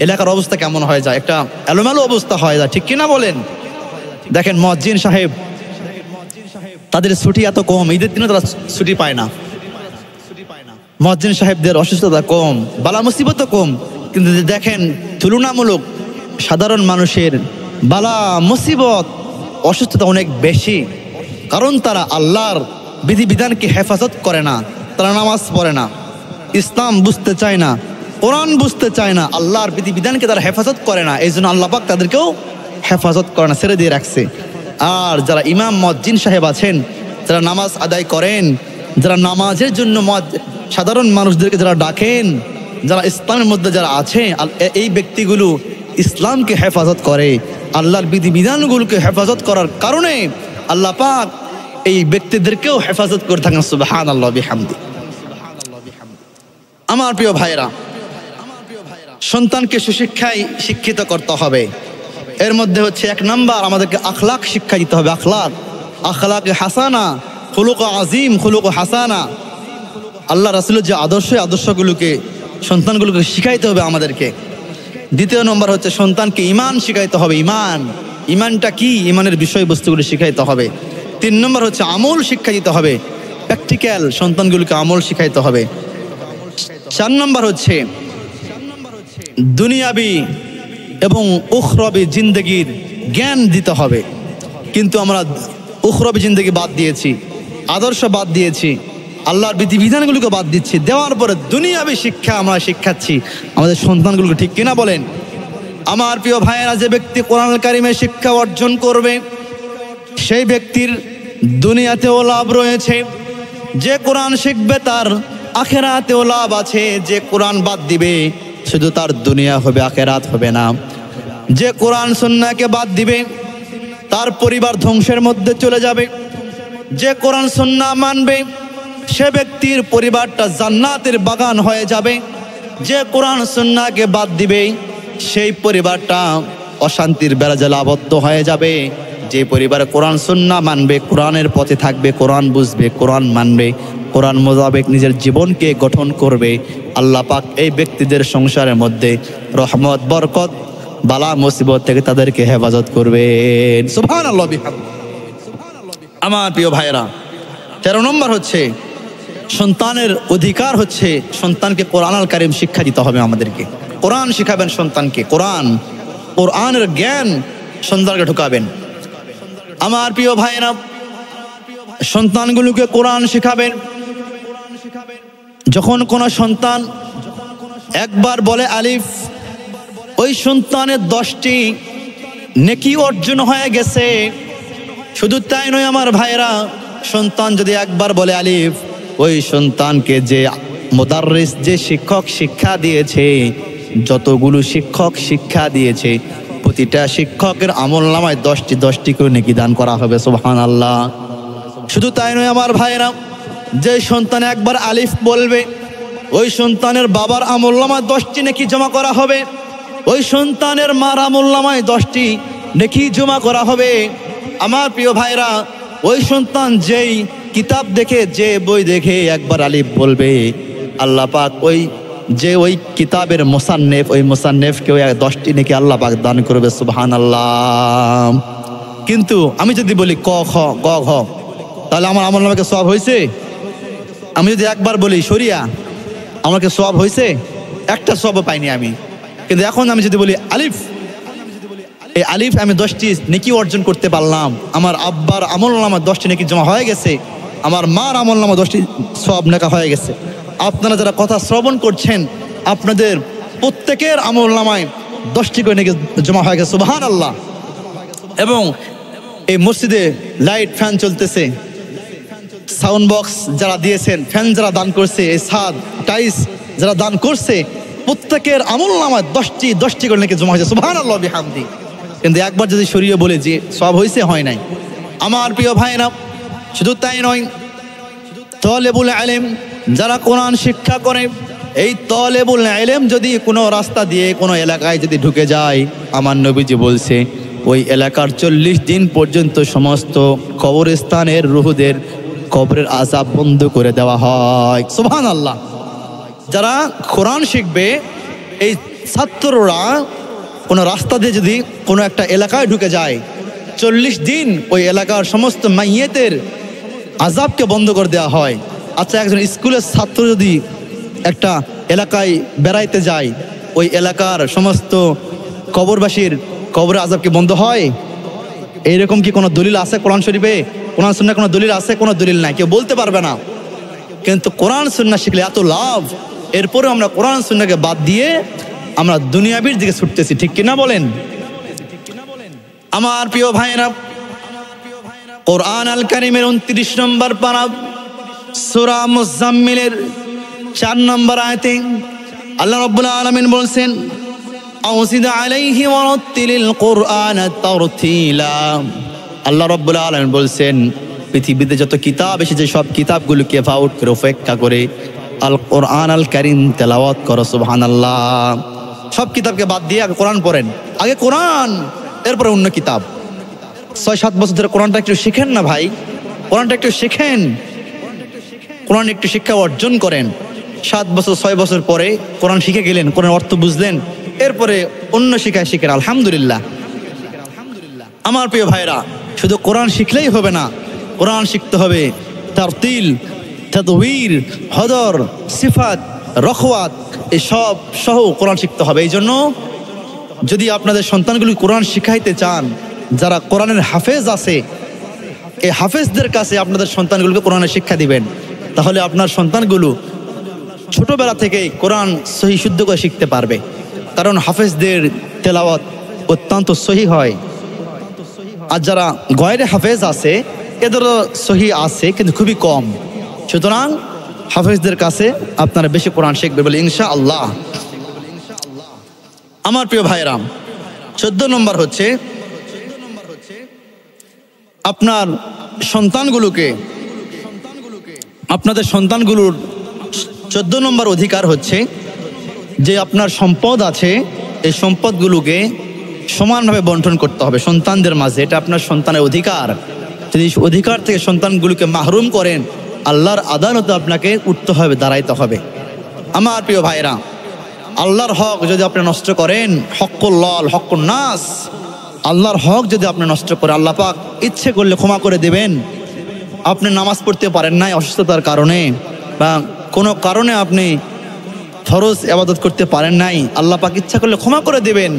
এলাকার অবস্থা কেমন হয়ে যায়? একটা এলোমেলো অবস্থা হয়ে যায়, ঠিক কিনা বলেন? দেখেন মুয়াজ্জিন সাহেব তাদের ছুটি এত কম, ঈদের দিনে তারা ছুটি পায় না। মুয়াজ্জিন সাহেবদের অসুস্থতা কম, বালা মুসিবত কম, কিন্তু দেখেন তুলনামূলক সাধারণ মানুষের বালা মুসিবত অসুস্থতা অনেক বেশি, কারণ তারা আল্লাহর বিধিবিধানকে হেফাজত করে না, তারা নামাজ পড়ে না, ইসলাম বুঝতে চায় না, কোরআন বুঝতে চায় না, আল্লাহর বিধিবিধানকে তারা হেফাজত করে না। এই জন্য আল্লাহ পাক তাদেরকেও হেফাজত করে না, ছেড়ে দিয়ে রাখছে। আর যারা ইমাম মুয়াজ্জিন সাহেব আছেন, যারা নামাজ আদায় করেন, যারা নামাজের জন্য সাধারণ মানুষদেরকে যারা ডাকেন, যারা ইসলামের মধ্যে যারা আছে, এই ব্যক্তিগুলো ইসলামকে হেফাজত করে, আল্লাহর বিধিবিধানগুলোকে হেফাজত করার কারণে আল্লাহ পাক এই ব্যক্তিদেরকেও হেফাজত করে থাকেন। সুবহানাল্লাহ বিহামদি। আমার প্রিয় ভাইরা, সন্তানকে সুশিক্ষায় শিক্ষিত করতে হবে। এর মধ্যে হচ্ছে 1 নাম্বার, আমাদেরকে আখলাক শিক্ষা দিতে হবে। আখলাক হাসানা, খুলুক আজিম, খুলুক হাসানা। আল্লাহ রাসূলের যে আদর্শগুলোকে সন্তানগুলোকে শিখাইতে হবে আমাদেরকে। 2 নম্বর হচ্ছে সন্তানকে ঈমান শিখাইতে হবে। ঈমানটা কি, ঈমানের বিষয়বস্তুগুলো শিখাইতে হবে। 3 নম্বর হচ্ছে আমল শিক্ষা দিতে হবে, প্র্যাকটিক্যাল সন্তানগুলোকে আমল শিখাইতে হবে। 4 নম্বর হচ্ছে দুনিয়াবি এবং উখরবি জিন্দগির জ্ঞান দিতে হবে। কিন্তু আমরা উখরবি জিন্দগি বাদ দিয়েছি, আদর্শ বাদ দিয়েছি, আল্লাহর বিধিবিধানগুলোকে বাদ দিচ্ছি, দেওয়ার পরে দুনিয়াবি শিক্ষা আমরা শিক্ষাচ্ছি আমাদের সন্তানগুলোকে। ঠিক কিনা বলেন? আমার প্রিয় ভাইয়েরা, যে ব্যক্তি কোরআনুল কারীমের শিক্ষা অর্জন করবে সেই ব্যক্তির দুনিয়াতেও লাভ রয়েছে। যে কোরআন শিখবে তার আখেরাতেও লাভ আছে। যে কোরআন বাদ দিবে শুধু তার দুনিয়া হবে, আখেরাত হবে না। যে কোরআন সুন্নাহকে বাদ দিবে তার পরিবার ধ্বংসের মধ্যে চলে যাবে। যে কোরআন সুন্নাহ মানবে সে ব্যক্তির পরিবারটা জান্নাতের বাগান হয়ে যাবে। যে কোরআন সুন্নাহকে বাদ দিবে সেই পরিবারটা অশান্তির বেড়াজালে আবদ্ধ হয়ে যাবে। যে পরিবারে কোরআন সুন্নাহ মানবে, কোরআনের পথে থাকবে, কোরআন বুঝবে, কোরআন মানবে, কোরআন মোতাবেক নিজের জীবনকে গঠন করবে, আল্লাহ পাক এই ব্যক্তিদের সংসারের মধ্যে রহমত, বরকত, বালা মুসিবত থেকে তাদেরকে হেফাজত করবেন। সুবহানাল্লাহ বিহামদিহি। আমার প্রিয় ভাইরা, 13 নম্বর হচ্ছে সন্তানের অধিকার হচ্ছে সন্তানকে কোরআনুল কারীম শিক্ষা দিতে হবে আমাদেরকে। কোরআন শিখাবেন সন্তানকে, কোরআনের জ্ঞান সন্তানকে ঢুকাবেন। আমার প্রিয় ভাইরা, সন্তানগুলোকে কোরআন শিখাবেন। যখন কোনো সন্তান একবার বলে আলিফ, ওই সন্তানের 10টি নেকি অর্জন হয়ে গেছে। শুধু তাই নয় আমার ভাইরা, সন্তান যদি একবার বলে আলিফ, ওই সন্তানকে যে মুদাররিস, যে শিক্ষক শিক্ষা দিয়েছে, যতগুলো শিক্ষক শিক্ষা দিয়েছে প্রতিটা শিক্ষকের আমলনামায় 10টি করে নেকি দান করা হবে। সুবহানাল্লাহ। শুধু তাই নয় আমার ভাইরা, যে সন্তান একবার আলিফ বলবে ওই সন্তানের বাবার আমলনামায় 10টি নেকি জমা করা হবে। ওই সন্তানের মার আমলনামায় 10টি নেকি জমা করা হবে। আমার প্রিয় ভাইরা, ওই সন্তান যেই কিতাব দেখে, যে বই দেখে একবার আলিফ বলবে, আল্লাহ পাক ওই কিতাবের মুসান্নেফ, ওই মুসান্নেফকেও 10টি নেকি আল্লাহ পাক দান করবে। সুবহানাল্লাহ। কিন্তু আমি যদি বলি ক খ গ ঘ, তাহলে আমার আমলনামাকে সওয়াব হয়েছে? আমি যদি একবার বলি শরিয়া, আমাকে সওয়াব হয়েছে? একটা সওয়াবও পাইনি আমি। কিন্তু এখন আমি যদি বলি আলিফ, এই আলিফ আমি 10টি নেকি অর্জন করতে পারলাম। আমার আব্বার আমলনামা 10টি নেকি জমা হয়ে গেছে, আমার মার আমলনামা 10টি সওয়াব নেকা হয়ে গেছে। আপনারা যারা কথা শ্রবণ করছেন, আপনাদের প্রত্যেকের আমলনামায় 10টি করে নেকি জমা হয়ে গেছে। সুবহানাল্লাহ। এবং এই মসজিদে লাইট, ফ্যান চলতেছে, সাউন্ড বক্স যারা দিয়েছেন, ফ্যান যারা দান করছে, এই ছাদ, টাইলস যারা দান করছে, প্রত্যেকের আমলনামায় 10টি করে নেকি জমা হয়েছে। সুবহানাল্লাহ বিহামদিহি। কিন্তু একবার যদি সরিয়ে বলে যে সওয়াব হয়েছে, হয় নাই। আমার প্রিয় ভাইরা, শুধু তাই নয়, তালেবুল ইলম যারা কোরআন শিক্ষা করে, এই তালেবুল ইলম যদি কোনো রাস্তা দিয়ে কোনো এলাকায় যদি ঢুকে যায়, আমার নবীজি বলছে ওই এলাকার 40 দিন পর্যন্ত সমস্ত কবরস্থানের রুহদের কবরের আযাব বন্ধ করে দেওয়া হয়। সুবহানাল্লাহ। যারা কোরআন শিখবে, এই ছাত্ররা কোনো রাস্তা দিয়ে যদি কোনো একটা এলাকায় ঢুকে যায়, 40 দিন ওই এলাকার সমস্ত মাইয়েতের আযাবকে বন্ধ করে দেওয়া হয়। আচ্ছা, একজন স্কুলের ছাত্র যদি একটা এলাকায় বেড়াইতে যায়, ওই এলাকার সমস্ত কবরবাসীর কবরে আযাব কি বন্ধ হয়? এইরকম কি কোনো দলিল আছে কোরআন শরীফে? কোরআন সুন্নাহ কোনো দলিল আছে? কোনো দলিল নাই, কেউ বলতে পারবে না। কিন্তু কোরআন সুন্নাহ শিখলে এত লাভ, এরপরেও আমরা কোরআন সুন্নাহকে বাদ দিয়ে আমরা দুনিয়াবির দিকে ছুটতেছি, ঠিক কিনা বলেন? আমার প্রিয় ভাইরা, কোরআন আল কারীমের 29 নম্বর পারা সূরা মুজাম্মিলের 4 নম্বর আয়াতে আল্লাহ রাব্বুল আলামিন বলছেন, আউযিদ আলাইহি ওয়া রাত্তিলিল কুরআনা তারতিলা। আল্লাহ রাব্বুল আলামিন বলছেন, পৃথিবীতে যত কিতাব এসেছে সব কিতাবগুলোকে ফাউট করে উপেক্ষা করে আল কোরআন আল কারীম তেলাওয়াত করো। সুবহানাল্লাহ। সব কিতাবকে বাদ দিয়ে আগে কোরআন পড়েন, আগে কোরআন, এরপরে অন্য কিতাব। 6-7 বছর ধরে কোরআনটা একটু শিখেন না ভাই, কোরআনটা একটু শিখেন, কোরআন একটু শিক্ষা অর্জন করেন। 7 বছর 6 বছর পরে কোরআন শিখে গেলেন, কোরআন অর্থ বুঝলেন, এরপরে অন্য শিখায় শিখেন, আলহামদুলিল্লাহ। আমার প্রিয় ভাইরা, শুধু কোরআন শিখলেই হবে না, কোরআন শিখতে হবে তারতিল, তাদবীর, হদর, সিফাত, রখওয়াত, এসব সহ কোরআন শিখতে হবে। এই জন্য যদি আপনাদের সন্তানগুলি কোরআন শিখাইতে চান, যারা কোরআনের হাফেজ আছে, এই হাফেজদের কাছে আপনাদের সন্তানগুলোকে কোরআনের শিক্ষা দিবেন, তাহলে আপনার সন্তানগুলো ছোটবেলা থেকে কোরআন সহি শুদ্ধ করে শিখতে পারবে। কারণ হাফেজদের তেলাওয়াত অত্যন্ত সহি হয়, আর যারা গয়রে হাফেজ আছে এদেরও সহি আছে কিন্তু খুবই কম। সুতরাং হাফেজদের কাছে আপনারা বেশি কোরআন শিখবে বলে ইনশাআল্লাহ। আমার প্রিয় ভাইরা, 14 নম্বর হচ্ছে আপনার সন্তানগুলোকে, আপনাদের সন্তানগুলোর 14 নম্বর অধিকার হচ্ছে যে আপনার সম্পদ আছে, এই সম্পদগুলোকে সমানভাবে বন্টন করতে হবে সন্তানদের মাঝে। এটা আপনার সন্তানের অধিকার। যদি অধিকার থেকে সন্তানগুলোকে মাহরুম করেন, আল্লাহর আদালতে আপনাকে উঠতে হবে, দাঁড়াইতে হবে। আমার প্রিয় ভাইরা, আল্লাহর হক যদি আপনি নষ্ট করেন, হক্কুল্লাহ হক্কুন নাস, আল্লাহর হক যদি আপনি নষ্ট করেন, আল্লাহ পাক ইচ্ছে করলে ক্ষমা করে দেবেন। আপনি নামাজ পড়তে পারেন নাই অসুস্থতার কারণে, বা কোনো কারণে আপনি ফরজ ইবাদত করতে পারেন নাই, আল্লাহ পাক ইচ্ছা করলে ক্ষমা করে দেবেন।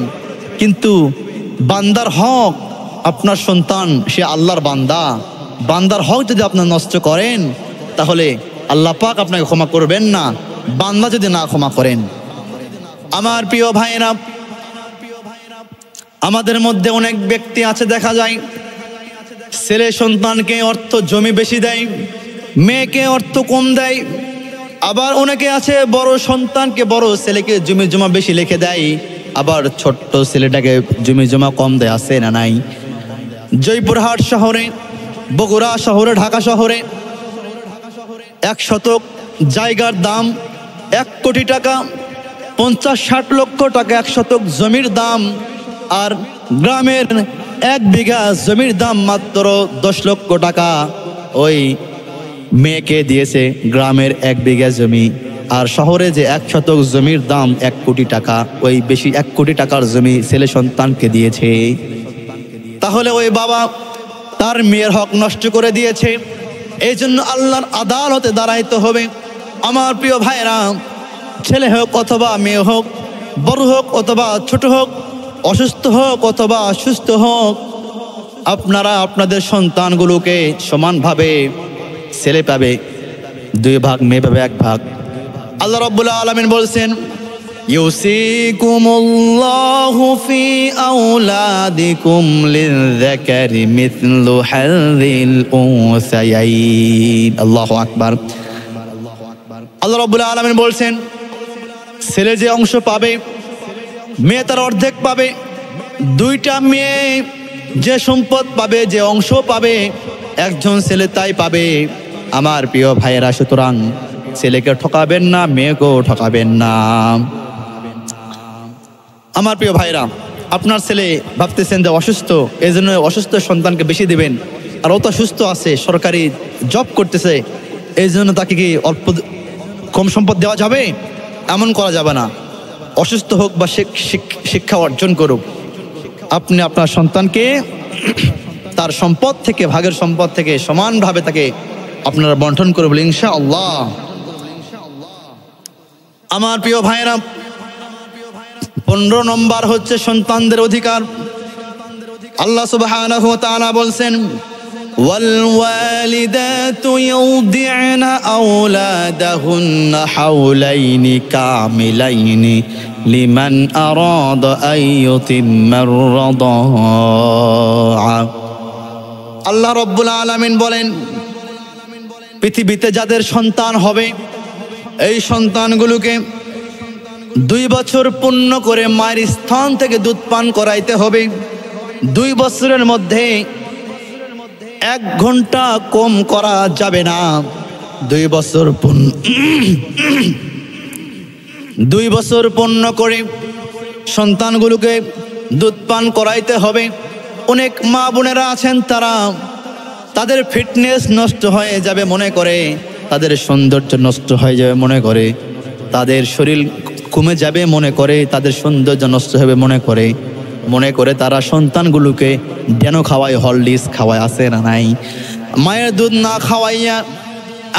কিন্তু বান্দার হক, আপনার সন্তান সে আল্লাহর বান্দা, বান্দার হক যদি আপনার নষ্ট করেন, তাহলে আল্লাহ পাক আপনাকে ক্ষমা করবেন না, বান্দা যদি না ক্ষমা করেন। আমার প্রিয় ভাইরা, আমাদের মধ্যে অনেক ব্যক্তি আছে, দেখা যায় ছেলে সন্তানকে অর্থ জমি বেশি দেয়, মেয়েকে অর্থ কম দেয়। আবার অনেকে আছে বড় সন্তানকে, বড় ছেলেকে জমি জমা বেশি লিখে দেয়, আবার ছোট্ট ছেলেটাকে জমি জমা কম দেয়, আছে না নাই? জয়পুরহাট শহরে, বগুড়া শহরে, ঢাকা শহরে 1 শতক জায়গার দাম 1 কোটি টাকা, 50-60 লক্ষ টাকা 1 শতক জমির দাম। আর গ্রামের 1 বিঘা জমির দাম মাত্র 10 লক্ষ টাকা। ওই মেয়েকে দিয়েছে গ্রামের 1 বিঘা জমি, আর শহরে যে 1 শতক জমির দাম 1 কোটি টাকা, ওই বেশি 1 কোটি টাকার জমি ছেলে সন্তানকে দিয়েছে। তাহলে ওই বাবা তার মেয়ের হক নষ্ট করে দিয়েছে। এই জন্য আল্লাহর আদালতে দাঁড়াইতে হবে। আমার প্রিয় ভাইরা, ছেলে হোক অথবা মেয়ে হোক, বড় হোক অথবা ছোট হোক, অসুস্থ হোক অথবা সুস্থ হোক, আপনারা আপনাদের সন্তানগুলোকে সমানভাবে, ছেলে পাবে 2 ভাগ, মেয়ে পাবে 1 ভাগ। আল্লাহ রাব্বুল আলামিন বলছেন, ইউসিকুমুল্লাহু ফি আওলাদিকুম লিযযাকারি মিথলু হাযিল উনসায়াইন। আল্লাহু আকবার। আল্লাহ রাব্বুল আলামিন বলছেন, ছেলে যে অংশ পাবে, মেয়ে তার অর্ধেক পাবে। 2টা মেয়ে যে সম্পদ পাবে, যে অংশ পাবে, একজন ছেলে তাই পাবে। আমার প্রিয় ভাইয়েরা, সুতরাং ছেলেকে ঠকাবেন না, মেয়েকেও ঠকাবেন না। আমার প্রিয় ভাইরা, আপনার ছেলে ভাবতেছেন যে অসুস্থ, এই জন্য অসুস্থ সন্তানকে বেশি দিবেন, আর ও তো সুস্থ আছে, সরকারি জব করতেছে, এই জন্য তাকে কি অল্প কম সম্পদ দেওয়া যাবে? এমন করা যাবে না। অসুস্থ হোক বা শিক্ষা অর্জন করুক, আপনি আপনার সন্তানকে তার সম্পদ থেকে, ভাগের সম্পদ থেকে সমানভাবে তাকে আপনারা বন্টন করে বলে ইনশাআল্লাহ। আমার প্রিয় ভাইরা, 15 নম্বর হচ্ছে সন্তানদের অধিকার। আল্লাহ সুবহানাহু ওয়া তাআলা বলছেন, والوالدات يرضعن أولادهن حولين كاملين لمن أراد أن يتم الرضاعة। আল্লাহ রাব্বুল আলামিন বলেন, পৃথিবীতে যাদের সন্তান হবে এই সন্তানগুলোকে 2 বছর পূর্ণ করে মায়ের স্তন থেকে দুধ পান করাইতে হবে। 2 বছরের মধ্যে 1 ঘন্টা কম করা যাবে না। 2 বছর পূর্ণ করে সন্তানগুলোকে দুধ পান করাইতে হবে। অনেক মা বোনেরা আছেন তারা তাদের ফিটনেস নষ্ট হয়ে যাবে মনে করে, তাদের সৌন্দর্য নষ্ট হয়ে যাবে মনে করে, তাদের শরীর কমে যাবে মনে করে, তাদের সৌন্দর্য নষ্ট হবে মনে করে তারা সন্তানগুলোকে ডেনো খাওয়ায়, হরলিক্স খাওয়ায়, আছে না নাই? মায়ের দুধ না খাওয়াইয়া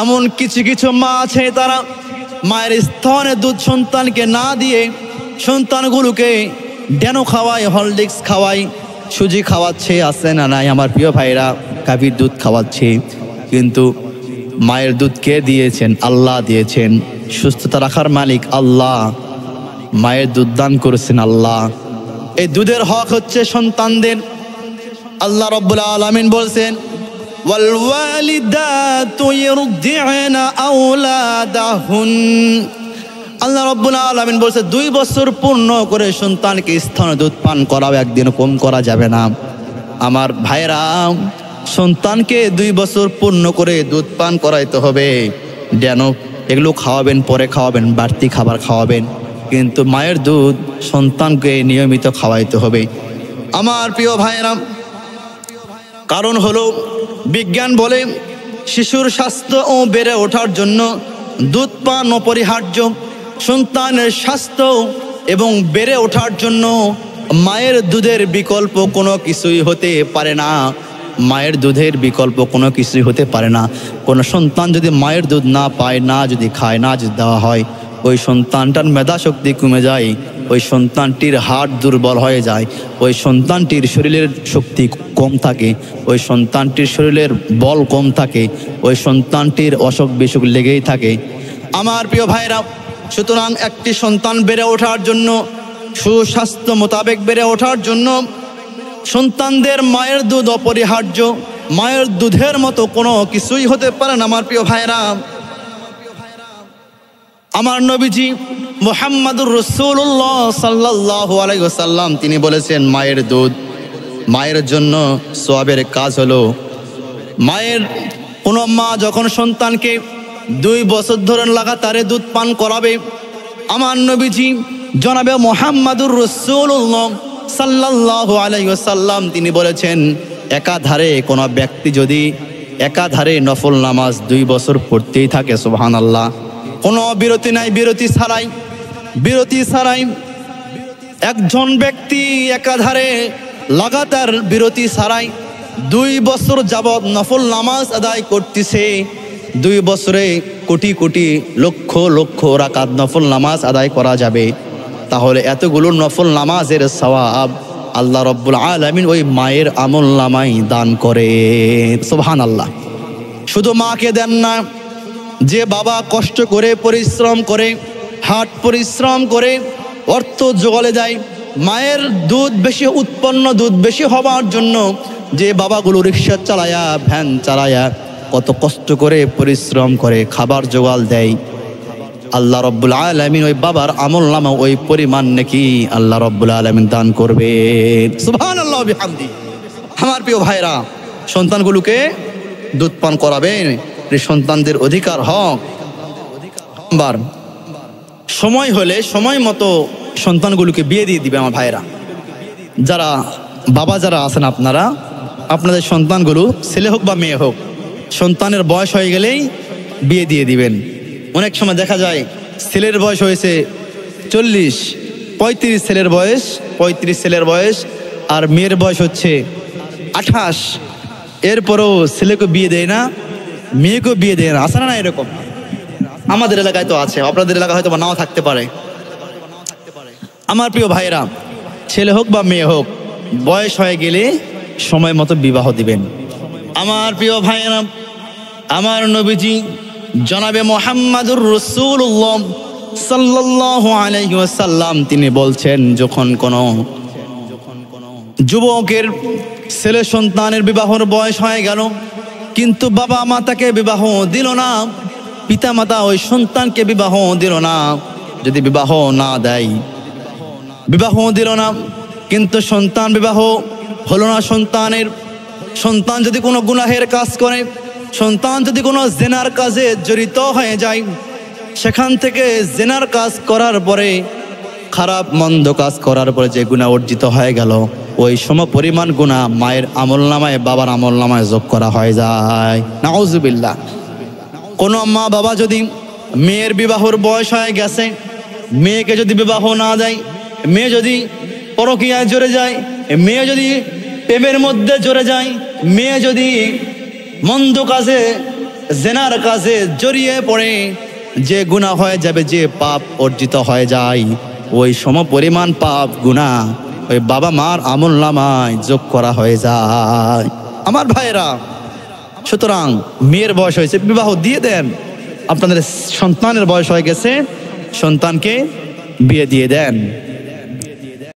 এমন কিছু কিছু মা আছে তারা মায়ের স্তনে দুধ সন্তানকে না দিয়ে সন্তানগুলোকে ডেনো খাওয়ায়, হরলিক্স খাওয়ায়, সুজি খাওয়াচ্ছে, আছে না নাই? আমার প্রিয় ভাইরা, গাভীর দুধ খাওয়াচ্ছে, কিন্তু মায়ের দুধ কে দিয়েছেন? আল্লাহ দিয়েছেন। সুস্থতা রাখার মালিক আল্লাহ, মায়ের দুধ দান করেছেন আল্লাহ। এই দুধের হক হচ্ছে সন্তানদের। আল্লাহ রাব্বুল আলামিন বলছেন, ওয়াল ওয়ালিদাতু ইরদি'না আওলাদাহুন। আল্লাহ রাব্বুল আলামিন বলছে 2 বছর পূর্ণ করে সন্তানকে স্তনে দুধ পান করাবে, একদিন কম করা যাবে না। আমার ভাইরা, সন্তানকে 2 বছর পূর্ণ করে দুধ পান করাইতে হবে। ডেনো এগুলো খাওয়াবেন, পরে খাওয়াবেন, বাড়তি খাবার খাওয়াবেন, কিন্তু মায়ের দুধ সন্তানকে নিয়মিত খাওয়াইতে হবে। আমার প্রিয় ভাইরা, কারণ হলো বিজ্ঞান বলে শিশুর স্বাস্থ্য ও বেড়ে ওঠার জন্য দুধ পান অপরিহার্য। সন্তানের স্বাস্থ্য এবং বেড়ে ওঠার জন্য মায়ের দুধের বিকল্প কোনো কিছুই হতে পারে না। মায়ের দুধের বিকল্প কোনো কিছুই হতে পারে না। কোনো সন্তান যদি মায়ের দুধ না পায়, না যদি খায়, না যদি দেওয়া হয়, ওই সন্তানটার মেধা শক্তি কমে যায়, ওই সন্তানটির হাড় দুর্বল হয়ে যায়, ওই সন্তানটির শরীরের শক্তি কম থাকে, ওই সন্তানটির শরীরের বল কম থাকে, ওই সন্তানটির অসুখ বিসুখ লেগেই থাকে। আমার প্রিয় ভাইরা, সুতরাং একটি সন্তান বেড়ে ওঠার জন্য, সুস্বাস্থ্য মোতাবেক বেড়ে ওঠার জন্য সন্তানদের মায়ের দুধ অপরিহার্য। মায়ের দুধের মতো কোনো কিছুই হতে পারে না। আমার প্রিয় ভাইরা, আমার নবীজি মুহাম্মাদুর রাসূলুল্লাহ সাল্লাল্লাহু আলাইহি ওয়াসাল্লাম তিনি বলেছেন, মায়ের দুধ মায়ের জন্য সওয়াবের কাজ হলো, মায়ের কোনো মা যখন সন্তানকে 2 বছর ধরে লাগাতারে দুধ পান করাবে, আমার নবীজি জনাবে মুহাম্মাদুর রাসূলুল্লাহ সাল্লাল্লাহু আলাইহি ওয়াসাল্লাম তিনি বলেছেন, একাধারে কোনো ব্যক্তি যদি একাধারে নফল নামাজ 2 বছর পড়তেই থাকে, সুবহানাল্লাহ, কোনো বিরতি নাই, বিরতি ছাড়াই একজন ব্যক্তি একাধারে লাগাতার বিরতি ছাড়াই 2 বছর যাবৎ নফল নামাজ আদায় করতেছে। 2 বছরে কোটি কোটি লক্ষ লক্ষ রাকাত নফল নামাজ আদায় করা যাবে। তাহলে এতগুলো নফল নামাজের সওয়াব আল্লাহ রাব্বুল আলামিন ওই মায়ের আমল নামায় দান করে। সুবহানাল্লাহ। শুধু মাকে দেন না, যে বাবা কষ্ট করে পরিশ্রম করে, হাট পরিশ্রম করে অর্থ জোগাড়ে দেয় মায়ের দুধ বেশি উৎপন্ন, দুধ বেশি হওয়ার জন্য, যে বাবাগুলো রিক্সা চালায়া, ভ্যান চালায়া কত কষ্ট করে পরিশ্রম করে খাবার জোগাড় দেয়, আল্লাহ রাব্বুল আলামিন ওই বাবার আমল নামা ওই পরিমাণ নাকি আল্লাহ রাব্বুল আলামিন দান করবে। সুবহানাল্লাহ বিহামদি। আমার প্রিয় ভাইরা, সন্তানগুলোকে দুধ পান করাবেন, সন্তানদের অধিকার হক। সময় হলে সময় মতো সন্তানগুলোকে বিয়ে দিয়ে দিবে। আমার ভাইরা, যারা বাবা যারা আছেন, আপনারা আপনাদের সন্তানগুলো ছেলে হোক বা মেয়ে হোক, সন্তানের বয়স হয়ে গেলেই বিয়ে দিয়ে দিবেন। অনেক সময় দেখা যায় ছেলের বয়স হয়েছে 40, 35, ছেলের বয়স 35, ছেলের বয়স, আর মেয়ের বয়স হচ্ছে 28, এরপরও ছেলেকে বিয়ে দেয় না, মেয়েকেও বিয়ে দেয় না। আসে না এরকম? আমাদের এলাকায় তো আছে, আপনাদের এলাকায় হয়তো বা নাও থাকতে পারে। আমার প্রিয় ভাইরা, ছেলে হোক বা মেয়ে হোক, বয়স হয়ে গেলে সময় মতো বিবাহ দিবেন। আমার প্রিয় ভাইয়েরা, আমার নবীজি জনাবে মুহাম্মাদুর রাসূলুল্লাহ সাল্লাল্লাহু আলাইহি ওয়াসাল্লাম তিনি বলছেন, যখন কোনো যুবকের ছেলে সন্তানের বিবাহর বয়স হয়ে গেল কিন্তু বাবা মা তাকে বিবাহ দিল না, পিতা মাতা ওই সন্তানকে বিবাহ দিল না, যদি বিবাহ না দেয়, বিবাহ দিল না কিন্তু সন্তান বিবাহ হলো না, সন্তান যদি কোনো গুনাহের কাজ করে, সন্তান যদি কোনো জেনার কাজে জড়িত হয়ে যায়, সেখান থেকে জেনার কাজ করার পরে, খারাপ মন্দ কাজ করার পরে যে গুনাহ অর্জিত হয়ে গেল, ওই সম পরিমাণ গুনাহ মায়ের আমলনামায় বাবার আমলনামায় যোগ করা হয়ে যায়। নাউজুবিল্লাহ। কোনো মা বাবা যদি মেয়ের বিবাহর বয়স হয়ে গেছে, মেয়েকে যদি বিবাহ না দেয়, মেয়ে যদি পরকীয়ায় জড়ে যায়, মেয়ে যদি প্রেমের মধ্যে জড়ে যায়, মেয়ে যদি মন্দ কাজে জেনার কাজে জড়িয়ে পড়ে, যে গুনাহ হয়ে যাবে, যে পাপ অর্জিত হয়ে যায়, ওই সম পরিমাণ পাপ গুনাহ ওই বাবা মার আমলনামায় যোগ করা হয়ে যায়। আমার ভাইরা, সুতরাং মেয়ের বয়স হয়েছে, বিবাহ দিয়ে দেন। আপনাদের সন্তানের বয়স হয়ে গেছে, সন্তানকে বিয়ে দিয়ে দেন।